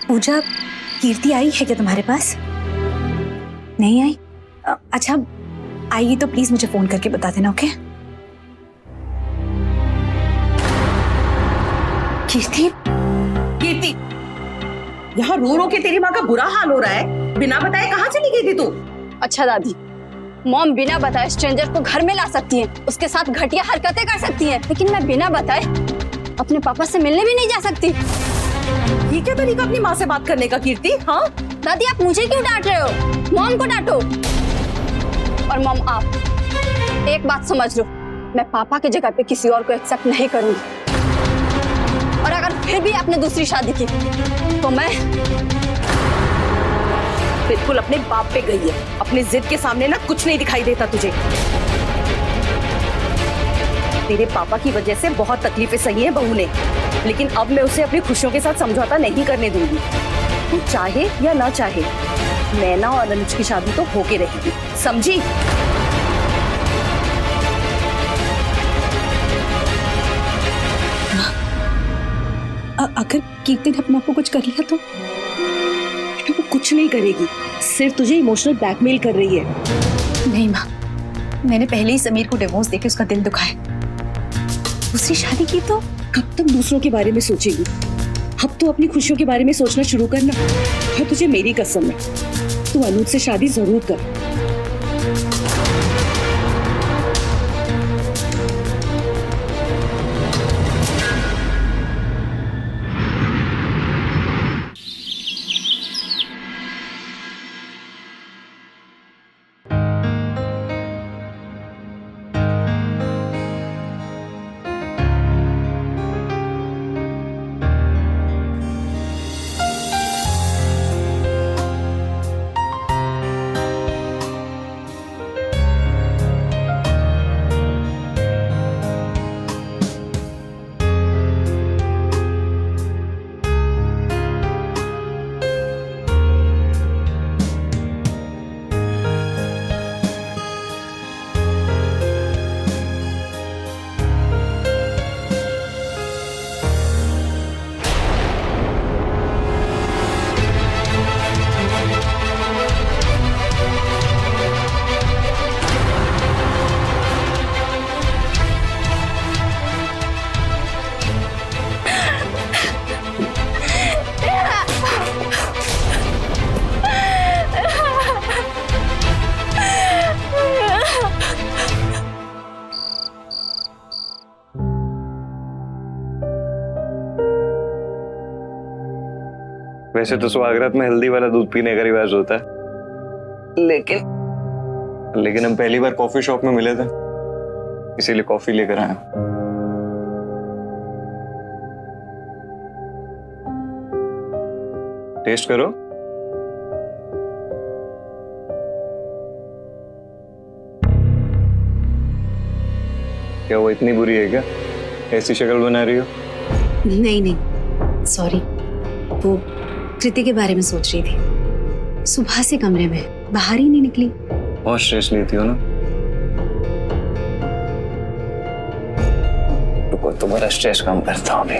Speaker 8: पूजा, कीर्ति आई है क्या तुम्हारे पास? नहीं आई? अच्छा, आएगी तो प्लीज मुझे फोन करके बता देना, ओके? कीर्ति,
Speaker 9: कीर्ति, यहाँ रो रो के तेरी माँ का बुरा हाल हो रहा है। बिना बताए कहाँ चली गई थी तू?
Speaker 3: अच्छा दादी, मॉम बिना बताए स्ट्रेंजर को घर में ला सकती है, उसके साथ घटिया हरकतें कर सकती है, लेकिन मैं बिना बताए अपने पापा से मिलने भी नहीं जा सकती।
Speaker 9: ये क्या तरीका अपनी माँ से बात करने का कीर्ति? हाँ
Speaker 3: दादी, आप मुझे क्यों डांट रहे हो? मॉम को डांटो। और मॉम, आप एक बात समझ लो, मैं पापा की जगह पे किसी और को एक्सेप्ट नहीं करूंगी। और अगर फिर भी आपने दूसरी शादी की तो मैं
Speaker 9: बिल्कुल अपने बाप पे गई है। अपनी जिद के सामने ना कुछ नहीं दिखाई देता तुझे। तेरे पापा की वजह से बहुत तकलीफें सही है बहू ने, लेकिन अब मैं उसे अपनी खुशियों के साथ समझौता नहीं करने दूंगी। तू चाहे या ना चाहे, नैना और अनुज की शादी तो होके रहेगी, समझी?
Speaker 8: अगर कीर्ति ने अपने आप को कुछ कर लिया तो?
Speaker 9: वो कुछ नहीं करेगी, सिर्फ तुझे इमोशनल ब्लैकमेल कर रही है।
Speaker 8: नहीं माँ, मैंने पहले ही समीर को डिवोर्स देके उसका दिल दुखाया। दूसरी शादी की तो
Speaker 9: कब तक दूसरों के बारे में सोचेगी? अब तो अपनी खुशियों के बारे में सोचना शुरू करना। और तुझे मेरी कसम है, तू अनुज से शादी जरूर कर।
Speaker 7: वैसे तो स्वागत में हल्दी वाला दूध पीने का रिवाज होता है, लेकिन हम पहली बार कॉफी शॉप में मिले थे, इसीलिए कॉफी लेकर आया। टेस्ट करो। क्या वो इतनी बुरी है क्या? ऐसी शक्ल बना रही हो?
Speaker 8: नहीं नहीं, सॉरी, वो कृति के बारे में सोच रही थी। सुबह से कमरे में बाहर ही नहीं निकली।
Speaker 7: बहुत स्ट्रेस लेती हो ना? रुको, तुम्हारा स्ट्रेस कम करता हूँ अभी।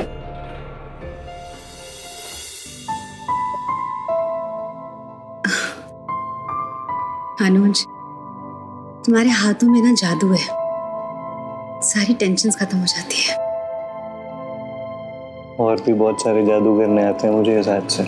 Speaker 8: अनुज, तुम्हारे हाथों में ना जादू है, सारी टेंशन्स खत्म हो जाती है।
Speaker 7: और भी बहुत सारे जादू करने आते हैं मुझे इस हाथ से।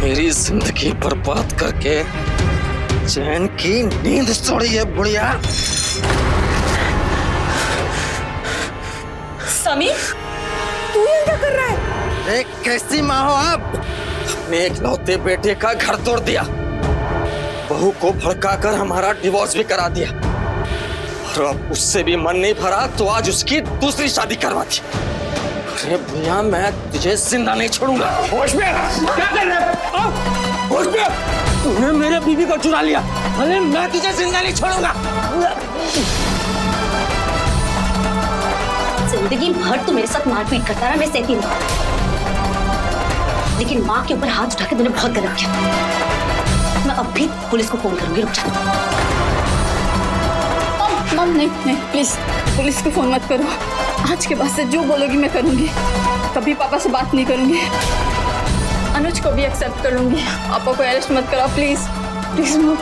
Speaker 10: मेरी जिंदगी बर्बाद करके चैन की नींद तोड़ी है बुढ़िया।
Speaker 9: समीर, तू ये क्या कर रहा है?
Speaker 10: एक कैसी माँ हो आप? अपने इकलौते बेटे का घर तोड़ दिया, बहू को भड़काकर हमारा डिवोर्स भी करा दिया, और अब उससे भी मन नहीं भरा तो आज उसकी दूसरी शादी करवा दी। अरे भैया, मैं तुझे जिंदा नहीं छोड़ूंगा। होश में क्या कर रहे हो? होश में, तूने मेरे बीवी को चुरा लिया। अरे मैं तुझे जिंदा नहीं छोड़ूंगा।
Speaker 8: जिंदगी भर तू मेरे साथ मारपीट करता रहा, मैं सहती हूँ, लेकिन माँ के ऊपर हाथ उठा के तूने बहुत गलत किया। मैं अब भी पुलिस को फोन करूंगी, रुक जा।
Speaker 3: मम नहीं, प्लीज पुलिस को फोन मत करो। आज के बाद से जो बोलोगी मैं करूंगी, कभी पापा से बात नहीं करूंगी। अनुज को भी एक्सेप्ट कर लूंगी। पापा को अरेस्ट मत करो प्लीज, प्लीज मम,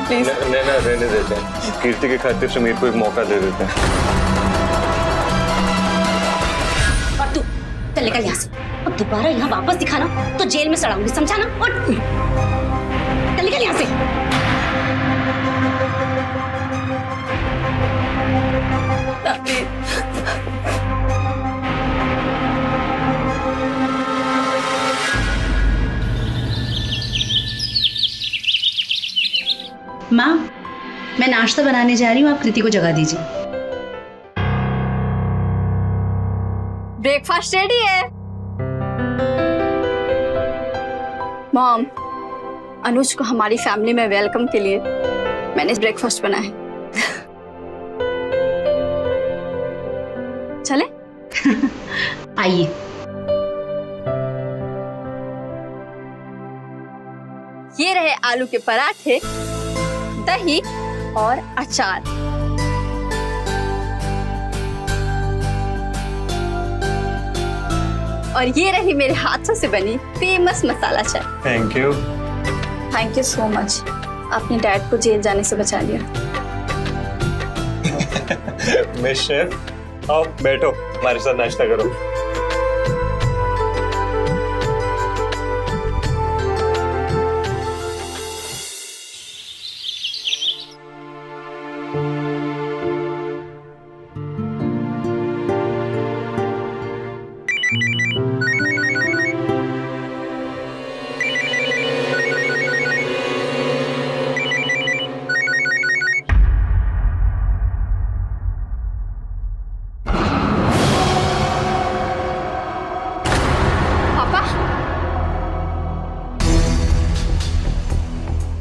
Speaker 3: प्लीज।
Speaker 7: नैना रहने देते हैं, कीर्ति के खातिर समीर को एक मौका दे देते हैं।
Speaker 8: और तू चल निकल यहाँ से, अब दोबारा यहाँ वापस दिखाना तो जेल में सड़ाऊंगी, समझा ना? और चल निकल यहाँ से। मैं नाश्ता बनाने जा रही हूँ, आप कृति को जगा दीजिए।
Speaker 2: ब्रेकफास्ट रेडी है। मॉम, अनुज को हमारी फैमिली में वेलकम के लिए मैंने ब्रेकफास्ट बनाया है। चले?
Speaker 8: आइए।
Speaker 2: ये रहे आलू के पराठे, दही और अचार। और ये रही मेरे हाथों से बनी फेमस मसाला चाय।
Speaker 7: Thank you.
Speaker 2: Thank you so much, आपने डैड को जेल जाने से बचा लिया।
Speaker 7: मिस शेफ, आओ बैठो, हमारे साथ नाश्ता करो।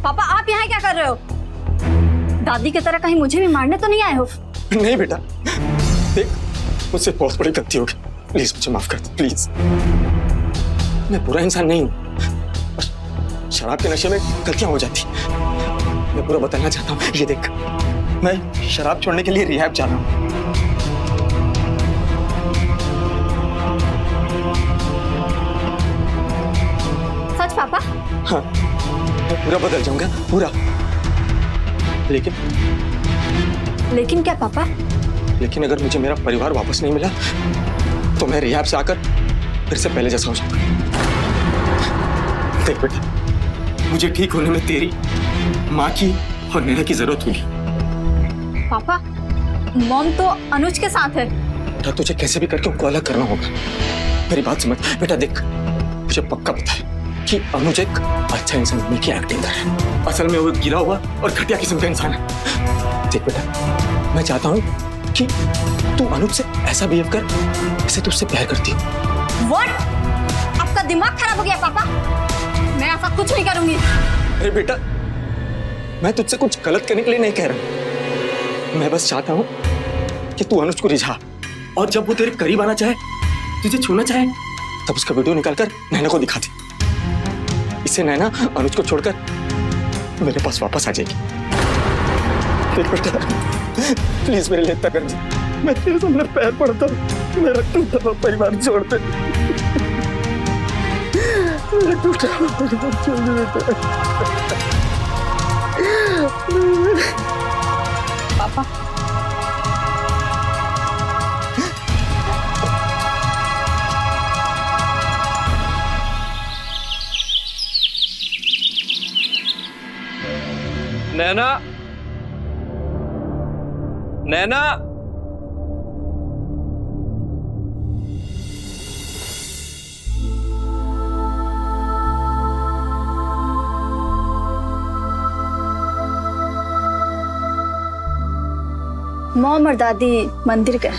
Speaker 2: पापा, आप यहाँ क्या कर रहे हो? दादी की तरह कहीं मुझे भी मारने तो नहीं आए हो?
Speaker 10: नहीं बेटा, देख मुझसे बहुत बड़ी गलती हो गई, प्लीज मुझे माफ कर दे, प्लीज। मैं बुरा इंसान नहीं हूँ, शराब के नशे में गलतियां हो जाती। मैं पूरा बताना चाहता हूँ, ये देख, मैं शराब छोड़ने के लिए रिहैब जा रहा हूँ।
Speaker 2: सच पापा?
Speaker 10: हाँ, मैं पूरा बदल जाऊंगा, पूरा।
Speaker 2: लेकिन क्या पापा?
Speaker 10: लेकिन अगर मुझे मेरा परिवार वापस नहीं मिला तो मैं रिहैब से आकर फिर से पहले जैसा हो जाऊंगा। देख बेटा, मुझे ठीक होने में तेरी, माँ की और नेहा की जरूरत होगी।
Speaker 2: पापा, मॉम तो अनुज के साथ है।
Speaker 10: बेटा, तुझे कैसे भी करके उनको अलग करना होगा। मेरी बात समझ बेटा। देख, मुझे पक्का पता है कि अनुज एक अच्छा इंसान बनने की एक्टिंग कर रहा है। असल में वो गिरा हुआ और घटिया किस्म का इंसान है। देख बेटा, मैं चाहता हूँ कि तू अनुज से ऐसा बिहेव कर जैसे तू उससे प्यार करती हो।
Speaker 2: What? आपका दिमाग खराब हो गया पापा? मैं ऐसा कुछ नहीं करूंगी।
Speaker 10: अरे बेटा, मैं तुझसे कुछ गलत करने के लिए नहीं कह रहा। मैं बस चाहता हूँ कि तू अनुज को रिझा, और जब वो तेरे करीब आना चाहे, तुझे छूना चाहे, तब उसका वीडियो निकालकर नैना को दिखा दे। इससे नैना अनुज को छोड़कर मेरे पास वापस आ जाएगी। देख बेटा, प्लीज मेरे लिए इतना कर दे। मैं तेरे सामने पैर पड़ता हूँ, मेरा टूटा हुआ परिवार छोड़ दे। मेरा टूटा हुआ परिवार छोड़ दे बेटा।
Speaker 2: पापा,
Speaker 7: नैना, नैना,
Speaker 2: मॉम और दादी मंदिर गए।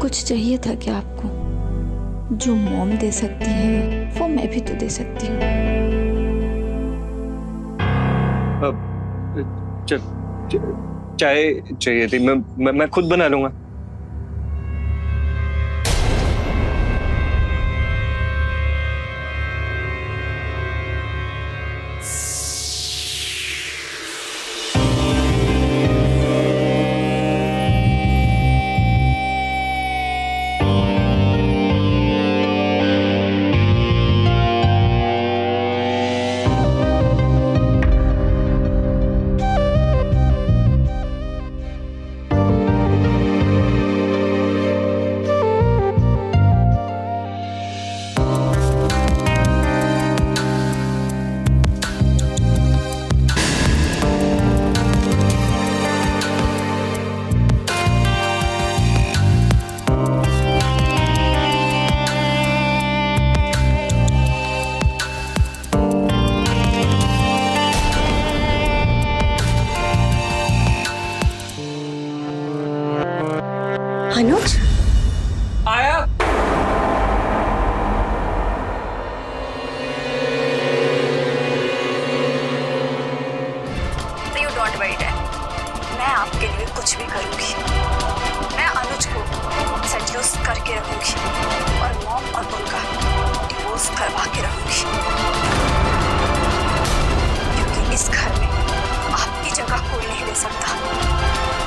Speaker 11: कुछ चाहिए था क्या आपको? जो मॉम दे सकती है वो मैं भी तो दे सकती हूँ।
Speaker 7: चाय चाहिए थी। मैं खुद बना लूंगा।
Speaker 8: कुछ भी करूंगी, मैं अनुज को सेड्यूस करके रखूंगी और मॉम और उनका डिवोर्स करवा के रखूंगी, क्योंकि इस घर में आपकी जगह कोई नहीं ले सकता,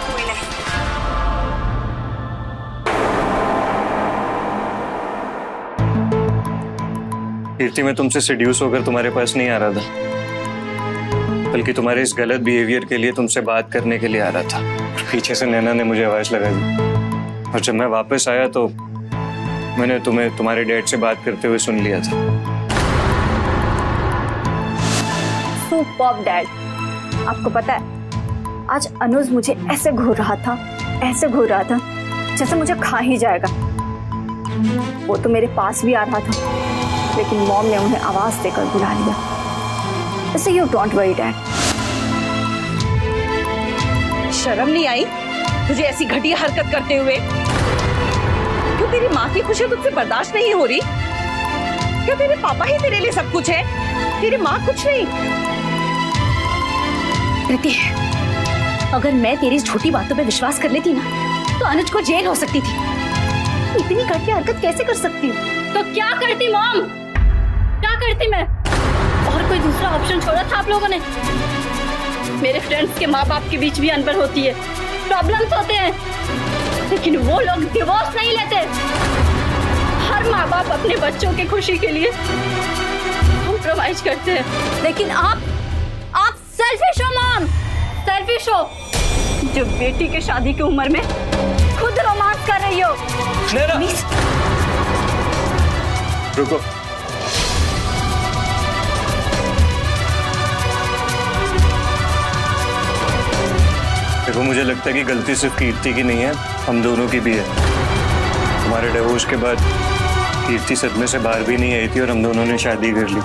Speaker 8: कोई नहीं।
Speaker 7: कीर्ति, मैं तुमसे सेड्यूस होकर तुम्हारे पास नहीं आ रहा था, बल्कि तुम्हारे इस गलत बिहेवियर के लिए तुमसे बात करने के लिए आ रहा था। पीछे से नैना ने मुझे आवाज लगा दी और जब मैं वापस आया तो मैंने तुम्हें तुम्हारे डैड से बात करते हुए सुन लिया था।
Speaker 8: Superb dad. आपको पता है आज अनुज मुझे ऐसे घूर रहा था, ऐसे घूर रहा था जैसे मुझे खा ही जाएगा। वो तो मेरे पास भी आ रहा था, लेकिन मॉम ने उन्हें आवाज देकर बुला लिया। ऐसे यू डोंट वरी डैड।
Speaker 9: शर्म नहीं आई तुझे ऐसी घटिया हरकत करते हुए? क्यों तेरी माँ की खुशी तुझसे बर्दाश्त नहीं हो रही? क्या तेरे पापा ही तेरे लिए सब कुछ है, तेरी माँ कुछ नहीं?
Speaker 8: कृति, अगर मैं तेरी झूठी बातों पे विश्वास कर लेती ना तो अनुज को जेल हो सकती थी। इतनी घटिया हरकत कैसे कर सकती हूँ?
Speaker 2: तो क्या करती मॉम, क्या करती मैं? और कोई दूसरा ऑप्शन छोड़ा था आप लोगों ने? मेरे फ्रेंड्स के माँ बाप के बीच भी अनबन होती है, प्रॉब्लम्स होते हैं, लेकिन वो लोग डिवोर्स नहीं लेते। हर माँ बाप अपने बच्चों की खुशी के लिए कॉम्प्रोमाइज करते हैं, लेकिन आप सेल्फिश हो मॉम, सेल्फिश हो जो बेटी के शादी की उम्र में खुद रोमांस कर रही हो।
Speaker 7: रुको, देखो मुझे लगता है कि गलती सिर्फ कीर्ति की नहीं है, हम दोनों की भी है। तुम्हारे डिवोर्स के बाद कीर्ति सदमे से बाहर भी नहीं आई थी और हम दोनों ने शादी कर ली।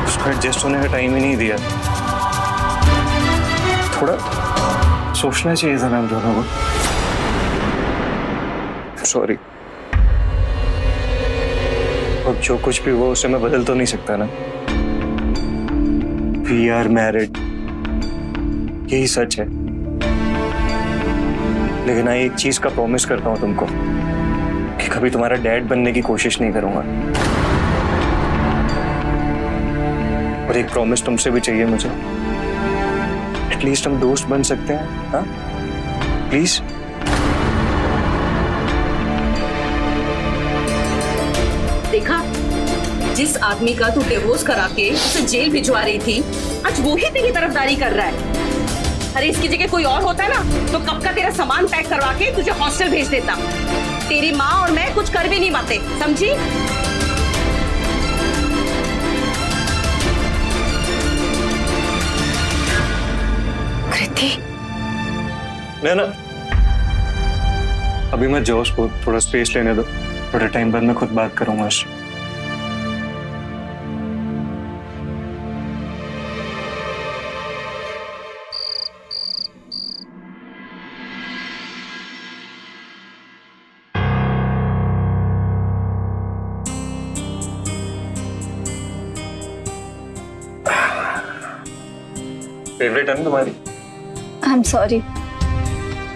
Speaker 7: उसको एडजस्ट होने का टाइम ही नहीं दिया। थोड़ा सोचना चाहिए था ना हम दोनों को। सॉरी। अब जो कुछ भी हुआ उसे मैं बदल तो नहीं सकता ना। We are married, यही सच है। लेकिन मैं एक चीज का प्रॉमिस करता हूं तुमको कि कभी तुम्हारा डैड बनने की कोशिश नहीं करूंगा। और एक प्रॉमिस तुमसे भी चाहिए मुझे, एटलीस्ट हम दोस्त बन सकते हैं, हाँ? प्लीज।
Speaker 9: देखा, जिस आदमी का तू डिवोर्स करा के उसे जेल भिजवा रही थी, आज वो ही तेरी तरफदारी कर रहा है। अरे इसकी जगह कोई और होता ना तो कब का तेरा सामान पैक करवा के तुझे हॉस्टल भेज देता। तेरी माँ और मैं कुछ कर भी नहीं पाते, समझी?
Speaker 8: कृति,
Speaker 7: ना अभी मैं जोश को थोड़ा स्पेस लेने दो, थोड़े टाइम बाद मैं खुद बात करूंगा उससे। फेवरेट है ना तुम्हारी?
Speaker 8: आई एम सॉरी,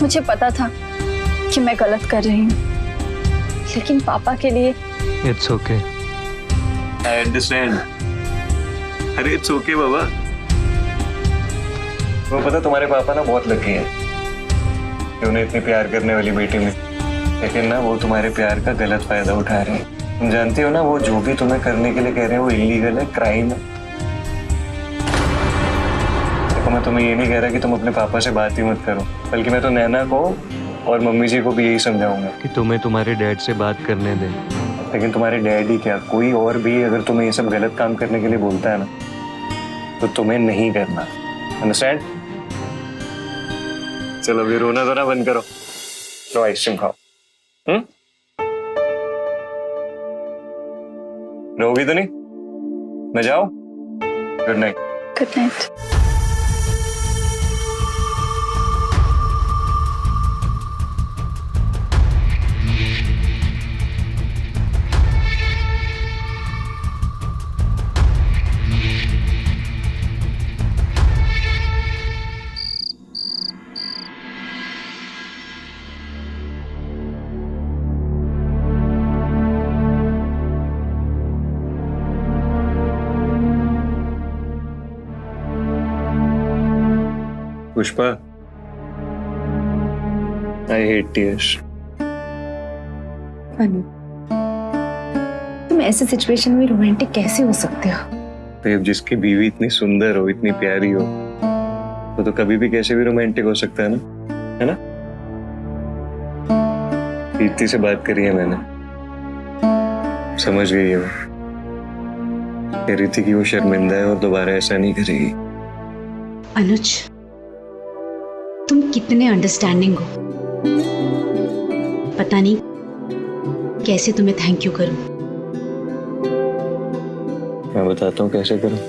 Speaker 8: मुझे पता था कि मैं गलत कर रही हूँ, लेकिन पापा के लिए।
Speaker 7: It's okay, I understand. अरे इट्स ओके बाबा। वो पता तुम्हारे पापा ना बहुत लकी हैं कि उन्हें इतनी प्यार करने वाली बेटी में, लेकिन ना वो तुम्हारे प्यार का गलत फायदा उठा रहे हैं। तुम जानती हो ना, वो जो भी तुम्हें करने के लिए कह रहे हैं वो इलीगल है, क्राइम है। मैं तुम्हें ये नहीं कह रहा कि तुम अपने पापा से बात ही मत करो, बल्कि मैं तो नैना को और मम्मी जी को भी यही समझाऊंगा कि तुम्हें तुम्हारे डैड से बात करने दें। लेकिन तुम्हारे डैड ही क्या, कोई और भी अगर तुम्हें ये सब गलत काम करने के लिए बोलता है ना, तो तुम्हें नहीं करना। अंडरस्टैंड? चलो अभी रोना तो ना बंद करो, लो आइसक्रीम खाओ। रोगी तो नहीं? मैं जाऊं? Good night.
Speaker 8: Good night.
Speaker 7: Pushpa, I hate tears.
Speaker 8: Anu, तुम ऐसे सिचुएशन में रोमांटिक कैसे हो सकते हो?
Speaker 7: अब जिसकी बीवी इतनी सुंदर हो, इतनी प्यारी हो, तो कभी भी कैसे भी रोमांटिक हो सकता है ना, है ना? कीर्ति से बात करी है मैंने, समझ गई है वो। कह रही थी कि वो शर्मिंदा है और दोबारा ऐसा नहीं करेगी।
Speaker 12: अनुज, तुम कितने अंडरस्टैंडिंग हो। पता नहीं कैसे तुम्हें थैंक यू करूं।
Speaker 7: मैं बताता हूँ कैसे करूँ।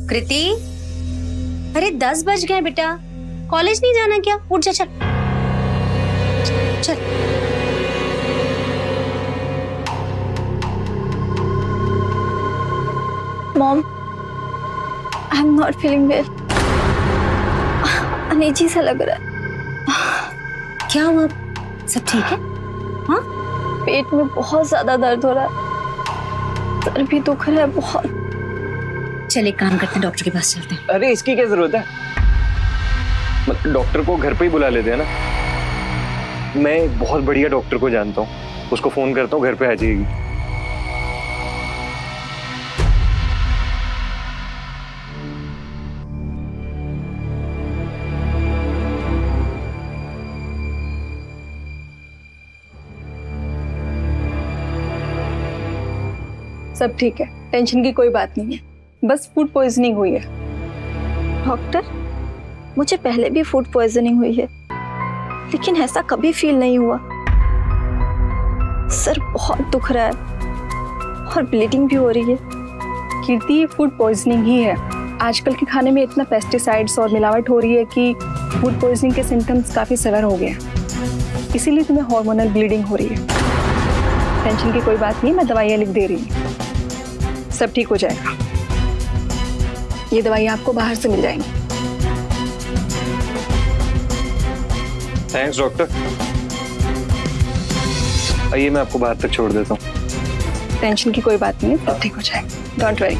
Speaker 12: कृति, अरे 10 बज गए बेटा, कॉलेज नहीं जाना क्या? उठ जा, चल चल।
Speaker 8: Mom, I am not feeling well. Uneasy सा लग रहा है।
Speaker 12: क्या हुआ? सब ठीक है? हाँ?
Speaker 8: पेट में बहुत ज्यादा दर्द हो रहा है, सर भी दुख रहा है बहुत।
Speaker 12: चल एक काम करते हैं, डॉक्टर के पास चलते हैं।
Speaker 7: अरे इसकी क्या जरूरत है, डॉक्टर को घर पे ही बुला लेते हैं ना। मैं एक बहुत बढ़िया डॉक्टर को जानता हूँ, उसको फोन करता हूँ, घर पे आ जाएगी।
Speaker 13: सब ठीक है, टेंशन की कोई बात नहीं है, बस फूड पॉइजनिंग हुई है।
Speaker 8: डॉक्टर, मुझे पहले भी फूड पॉइजनिंग हुई है, लेकिन ऐसा कभी फील नहीं हुआ। सर बहुत दुख रहा है और ब्लीडिंग भी हो रही है।
Speaker 13: कीर्ति, ये फूड पॉइजनिंग ही है। आजकल के खाने में इतना पेस्टिसाइड्स और मिलावट हो रही है कि फूड पॉइजनिंग के सिम्टम्स काफ़ी सीवियर हो गए हैं, इसीलिए तुम्हें हार्मोनल ब्लीडिंग हो रही है। टेंशन की कोई बात नहीं, मैं दवाइयाँ लिख दे रही हूँ, सब ठीक हो जाएगा। ये दवाई आपको बाहर से मिल जाएंगी।
Speaker 7: Thanks doctor. आइए मैं आपको बाहर तक छोड़ देता हूँ।
Speaker 13: टेंशन की कोई बात नहीं है, सब ठीक हो जाएगा, डोंट वरी।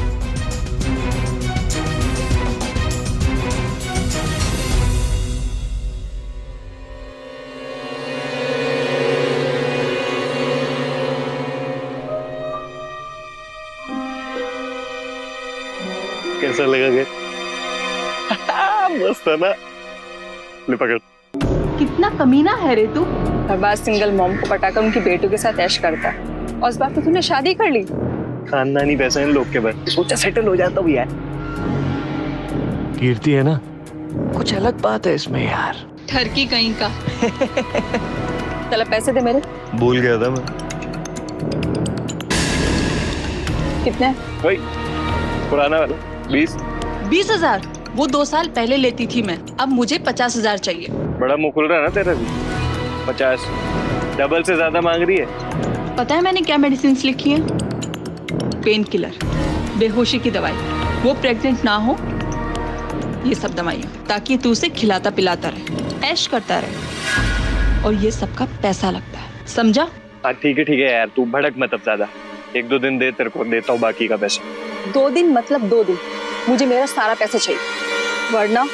Speaker 7: कैसा लगा गया? मस्त है ना? ले पकड़।
Speaker 13: कितना कमीना है रे तू, हर बार सिंगल मॉम को पटाकर उनकी बेटों के साथ ऐश करता है, और इस बार तो तूने शादी कर ली।
Speaker 7: खानदानी पैसा इन लोग के बाद सोचा सेटल हो जाता भी यार। कीर्ति है ना, कुछ अलग बात है इसमें यार।
Speaker 13: ठरकी कहीं का। चल पैसे दे मेरे।
Speaker 7: भूल गया था मैं।
Speaker 13: कितने?
Speaker 7: वही पुराना वाला
Speaker 14: 20,000। वो 2 साल पहले लेती थी मैं, अब मुझे 50,000 चाहिए।
Speaker 7: बड़ा मुंह खुल रहा है ना तेरा भी। 50 डबल से ज्यादा मांग रही है।
Speaker 14: पता है मैंने क्या मेडिसिन लिखी है? पेन किलर, बेहोशी की दवाई, वो प्रेग्नेंट ना हो, ये सब दवाइयाँ, ताकि तू उसे खिलाता पिलाता रहे, ऐश करता रहे, और ये सबका पैसा लगता है, समझा?
Speaker 7: हाँ ठीक है यार, तू भड़क मत अब ज्यादा। 1-2 दिन दे, तेरे को देता हूँ बाकी का पैसा।
Speaker 13: 2 दिन मतलब 2 दिन, मुझे मेरा सारा पैसा चाहिए, वरना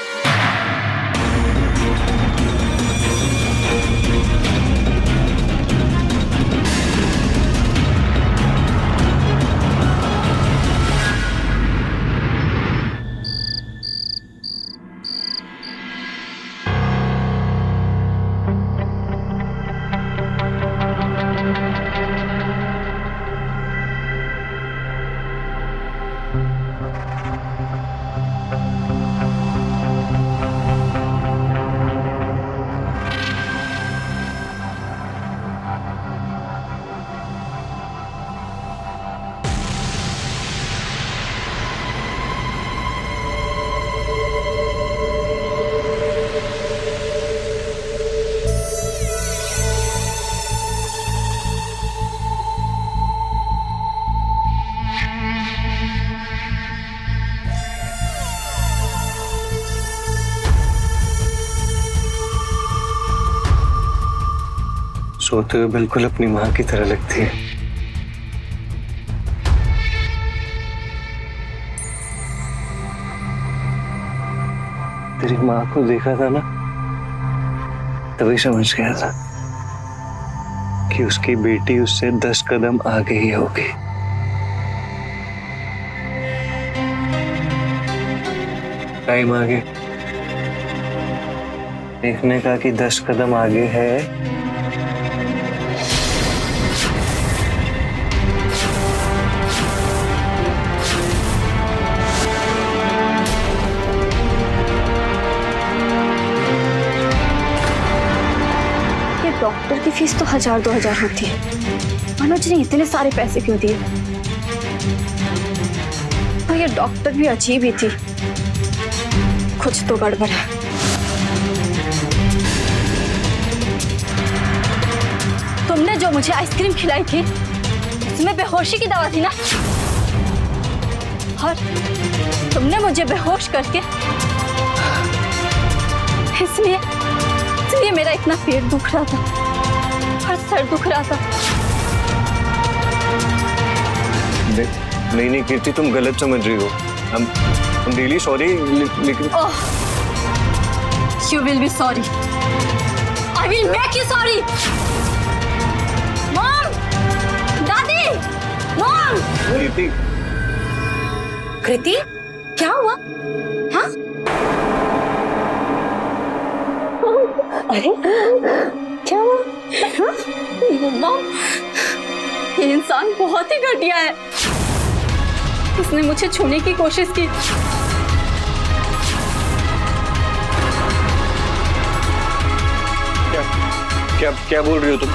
Speaker 7: सोते हुए बिल्कुल अपनी माँ की तरह लगती है। तेरी माँ को देखा था ना, तभी समझ गया था कि उसकी बेटी उससे 10 कदम आगे ही होगी। टाइम आगे देखने का कि 10 कदम आगे है।
Speaker 8: डॉक्टर की फीस तो 1000-2000 होती है। मनोज ने इतने सारे पैसे क्यों दिए? और ये डॉक्टर भी अजीब ही थी, कुछ तो गड़बड़ है। तुमने जो मुझे आइसक्रीम खिलाई थी उसमें बेहोशी की दवा थी ना, और तुमने मुझे बेहोश करके इसलिए मेरा इतना पेट दुख रहा था और सर दुख रहा था।
Speaker 7: नहीं कीर्ति, तुम गलत समझ रही हो। हम रियली सॉरी, लेकिन
Speaker 8: You will be sorry. I will make you sorry. Mom, दादी, Mom.
Speaker 7: कीर्ति,
Speaker 8: कृति, क्या हुआ? हाँ? अरे क्या हुआ? हाँ? मॉम, ये इंसान बहुत ही घटिया है। इसने मुझे छूने की कोशिश की।
Speaker 7: क्या बोल रही हो तुम?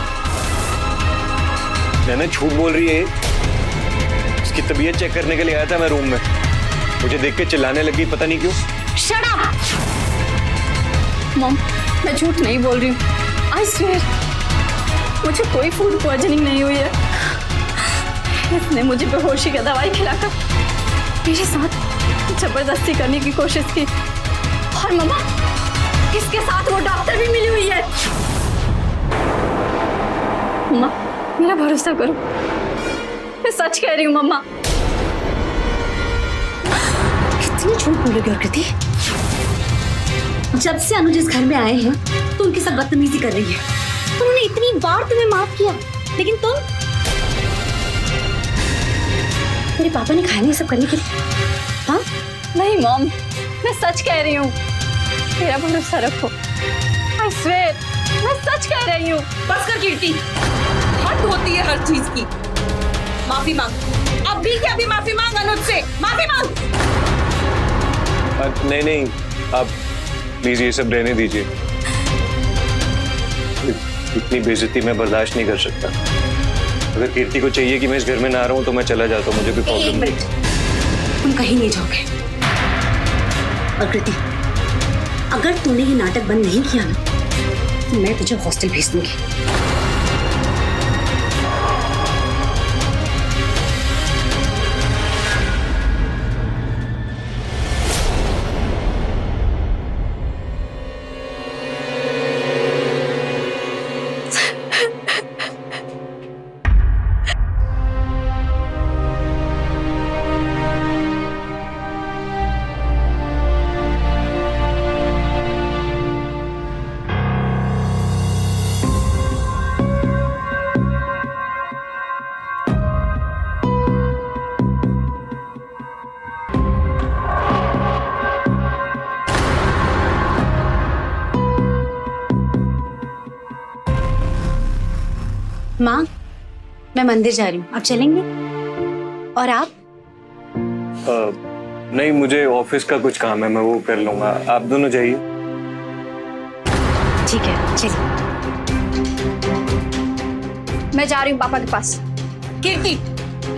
Speaker 7: मैंने झूठ बोल रही है। इसकी तबीयत चेक करने के लिए आया था मैं रूम में, मुझे देख के चिल्लाने लगी, पता नहीं क्यों।
Speaker 8: Shut up! मॉम, मैं झूठ नहीं बोल रही हूँ। I swear, मुझे कोई फूड पॉइजनिंग नहीं हुई है। इसने मुझे बेहोशी का दवाई खिलाकर मेरे साथ जबरदस्ती करने की कोशिश की, और मम्मा, इसके साथ वो डॉक्टर भी मिली हुई है। मम्मा, मेरा भरोसा करो, मैं सच कह रही हूँ। मम्मा,
Speaker 12: कितनी झूठ बोलोगे और कृति? जब से अनुज इस घर में आए हैं तो उनके साथ बदतमीजी कर रही है। उन्होंने इतनी बार तुम्हें माफ किया, लेकिन तुम, मेरे पापा ने खाया नहीं सब करने के लिए? हाँ?
Speaker 8: नहीं मॉम, मैं सच कह रही हूँ, मेरा भरोसा रखो। I swear, मैं सच कह रही हूँ।
Speaker 9: बस कर कीर्ति, हद होती है हर चीज की। माफी मांग, अभी के अभी माफी मांग अनुज से, माफी मांग।
Speaker 7: नहीं, आप प्लीज ये सब रहने दीजिए। इतनी बेइज्जती मैं बर्दाश्त नहीं कर सकता। अगर कीर्ति को चाहिए कि मैं इस घर में ना रहा हूं तो मैं चला जाता हूं, मुझे कोई प्रॉब्लम नहीं।
Speaker 12: तुम कहीं नहीं जाओगे। और कृति, अगर तूने ये नाटक बंद नहीं किया ना, तो मैं तुझे हॉस्टल भेज दूंगी। माँ, मैं मंदिर जा रही हूँ, आप चलेंगे? और आप?
Speaker 7: नहीं, मुझे ऑफिस का कुछ काम है, मैं वो कर लूंगा। आप दोनों जाइए।
Speaker 12: ठीक है, चलिए।
Speaker 8: मैं जा रही हूँ पापा के पास।
Speaker 9: कीर्ति,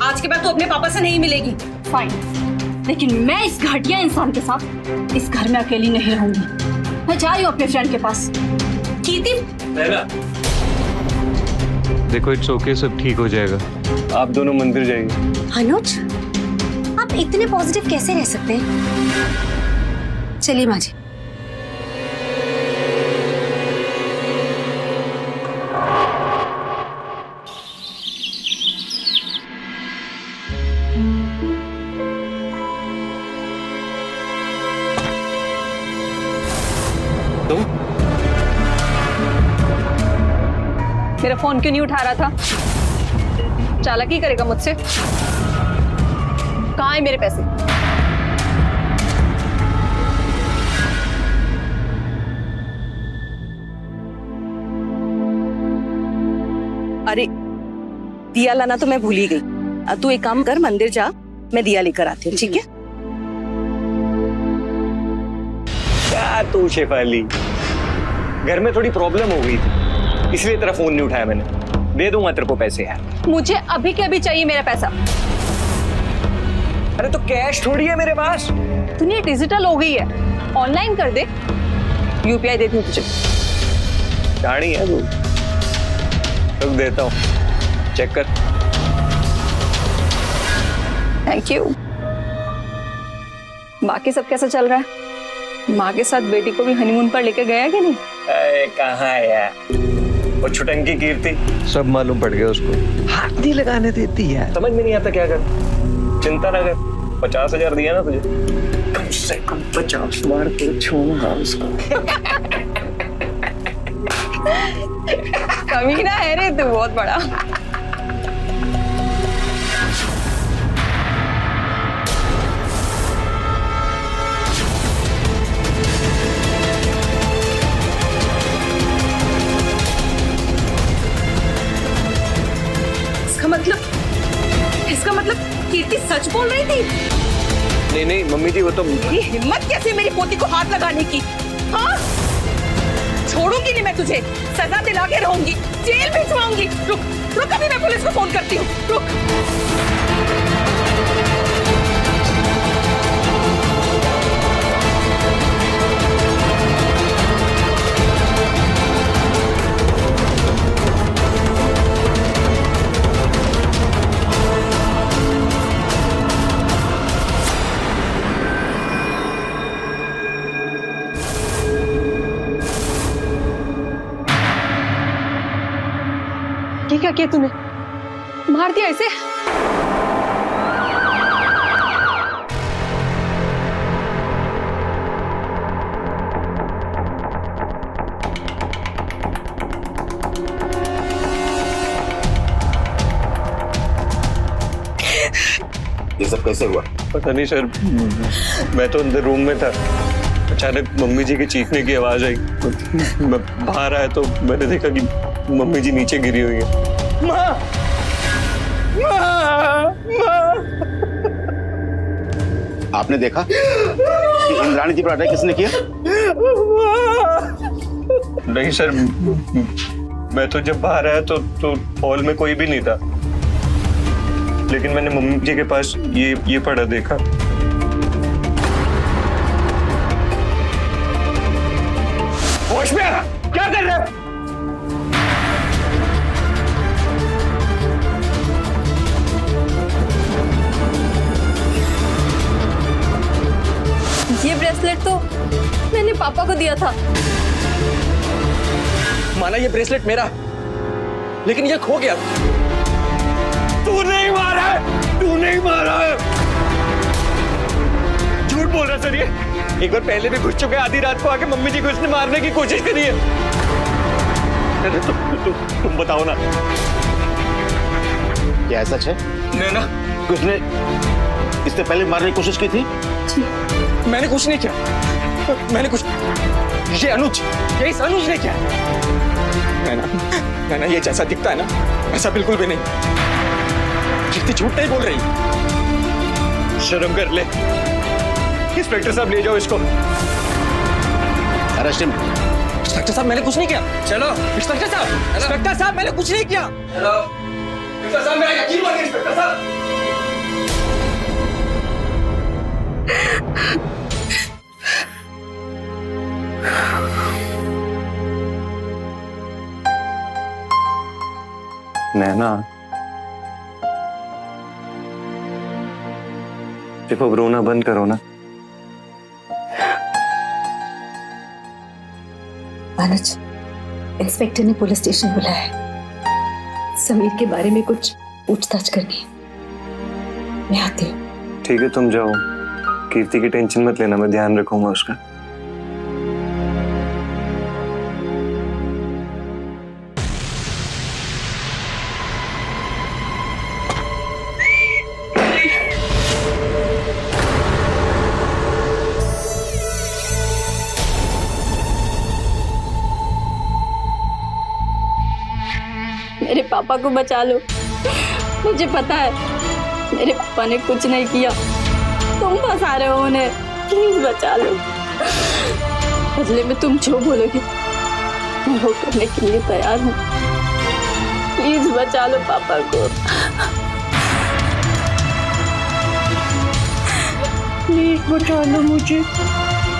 Speaker 9: आज के बाद तू अपने पापा से नहीं मिलेगी।
Speaker 8: फाइन, लेकिन मैं इस घटिया इंसान के साथ इस घर में अकेली नहीं रहूंगी। मैं जा रही हूँ अपने फ्रेंड के पास।
Speaker 9: कीर्ति,
Speaker 7: देखो इट्स ओके, सब ठीक हो जाएगा। आप दोनों मंदिर जाइए।
Speaker 12: अनुज, आप इतने पॉजिटिव कैसे रह सकते हैं? चलिए माँ जी।
Speaker 7: तुम
Speaker 13: मेरा फोन क्यों नहीं उठा रहा था? चालाकी करेगा मुझसे? कहाँ है मेरे पैसे?
Speaker 9: अरे दिया लाना तो मैं भूल ही गई। अब तू एक काम कर, मंदिर जा, मैं दिया लेकर आती हूँ, ठीक है?
Speaker 7: क्या तू शेफाली, घर में थोड़ी प्रॉब्लम हो गई थी, इसलिए तेरा फोन नहीं उठाया मैंने। दे दूंगा तेरे को पैसे यार।
Speaker 13: मुझे अभी के अभी चाहिए मेरा पैसा।
Speaker 7: अरे तो कैश थोड़ी है मेरे पास।
Speaker 13: दुनिया डिजिटल हो गई है, ऑनलाइन कर दे, यूपीआई देती हूँ तुझे।
Speaker 7: गाड़ी है तू, रुक देता हूँ, चेक कर।
Speaker 13: Thank you. बाकी सब कैसा चल रहा है? माँ के साथ बेटी को भी हनीमून पर लेके गया कि नहीं?
Speaker 7: कहाँ है यार वो छुटंकी कीर्ति, सब मालूम पड़ गया उसको। हाथ नहीं लगाने देती है, समझ में नहीं आता क्या कर। चिंता ना कर, 50,000 दिया ना तुझे, कम से कम 50 बार तो छूंगा उसको।
Speaker 13: कमीना है रे तू बहुत बड़ा।
Speaker 9: इसका मतलब कीर्ति सच बोल रही थी?
Speaker 7: नहीं मम्मी जी, वो तो
Speaker 9: ये हिम्मत कैसे मेरी पोती को हाथ लगाने की? हाँ, छोड़ूंगी नहीं मैं तुझे, सजा दिला के रहूंगी, जेल भिजवाऊंगी। रुक रुक, अभी मैं पुलिस को फोन करती हूँ, रुक।
Speaker 13: ये क्या किया तूने? मार दिया इसे?
Speaker 10: ये सब कैसे हुआ?
Speaker 7: पता नहीं सर, मैं तो अंदर रूम में था, अचानक मम्मी जी के चीखने की आवाज आई। मैं बाहर आया तो मैंने देखा कि मम्मी जी नीचे गिरी हुई है। माँ! माँ! माँ!
Speaker 10: आपने देखा कि इंद्राणी जी पर अटैक किसने किया?
Speaker 7: नहीं सर, मैं तो जब बाहर आया तो हॉल में कोई भी नहीं था, लेकिन मैंने मम्मी जी के पास ये पड़ा देखा। होश में आ, क्या कर रहे हो?
Speaker 13: ये ब्रेसलेट तो मैंने पापा को दिया था।
Speaker 10: माना ये ब्रेसलेट मेरा, लेकिन ये खो गया।
Speaker 7: तू नहीं मारा है, तू नहीं मारा है। झूठ बोल रहा सर, ये एक बार पहले भी घुस चुके, आधी रात को आके मम्मी जी को इसने मारने की कोशिश करी है। अरे तुम बताओ ना,
Speaker 10: क्या सच है?
Speaker 7: नैना,
Speaker 10: उसने इससे पहले मारने की कोशिश की थी?
Speaker 7: मैंने कुछ नहीं किया, मैंने कुछ, ये अनुज, ये इस अनुज ने किया।
Speaker 10: नैना ये जैसा दिखता है ना ऐसा बिल्कुल भी नहीं। कीर्ति झूठ नहीं बोल रही। शर्म कर ले। इंस्पेक्टर साहब ले जाओ इसको। Arrest him. इंस्पेक्टर साहब मैंने कुछ नहीं किया। चलो इंस्पेक्टर साहब मैंने कुछ नहीं किया। चलो इंस्पेक्टर साहब मेरा यकीन मानिए इंस्पेक्टर साहब।
Speaker 7: नैना देखो अब रोना बंद करो ना।
Speaker 12: अनुज, इंस्पेक्टर ने पुलिस स्टेशन बुलाया है। समीर के बारे में कुछ पूछताछ करनी है। मैं आती हूँ।
Speaker 7: ठीक है तुम जाओ। कीर्ति की टेंशन मत लेना, मैं ध्यान रखूंगा उसका।
Speaker 3: मेरे पापा को बचा लो। मुझे पता है मेरे पापा ने कुछ नहीं किया, तुम फंसा रहे हो उन्हें। प्लीज बचा लो। बदले में तुम जो बोलोगे मैं वो करने के लिए तैयार हूँ। प्लीज बचा लो पापा को। प्लीज बचा लो मुझे।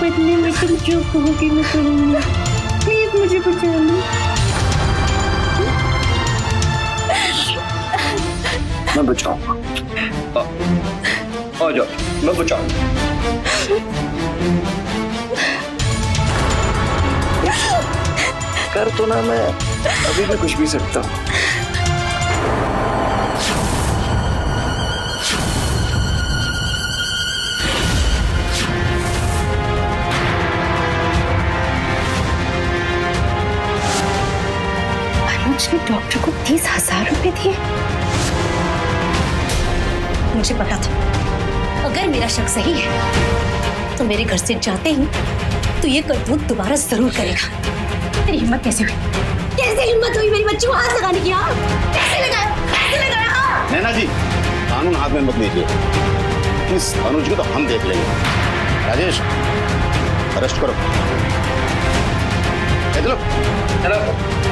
Speaker 3: बदले में तुम जो कहोगे मैं करूँगी। प्लीज मुझे बचा लो।
Speaker 10: मैं बचाऊंगा। आ जाओ, मैं बचाऊंगा। कर तो ना मैं अभी भी कुछ भी सकता हूँ।
Speaker 12: अनुज ने डॉक्टर को 30,000 रुपए दिए। मुझे पता था अगर मेरा शक सही है तो मेरे घर से जाते ही तो ये करतूत दोबारा जरूर करेगा। तेरी हिम्मत कैसे हुई? कैसे हिम्मत हुई मेरी बच्ची को हाथ लगाने की? कैसे लगाया? कैसे लगाया?
Speaker 15: नैना जी, कानून हाथ में मत लीजिए। इस अनुज को तो हम देख लेंगे। राजेश, अरेस्ट करो। चलो चलो।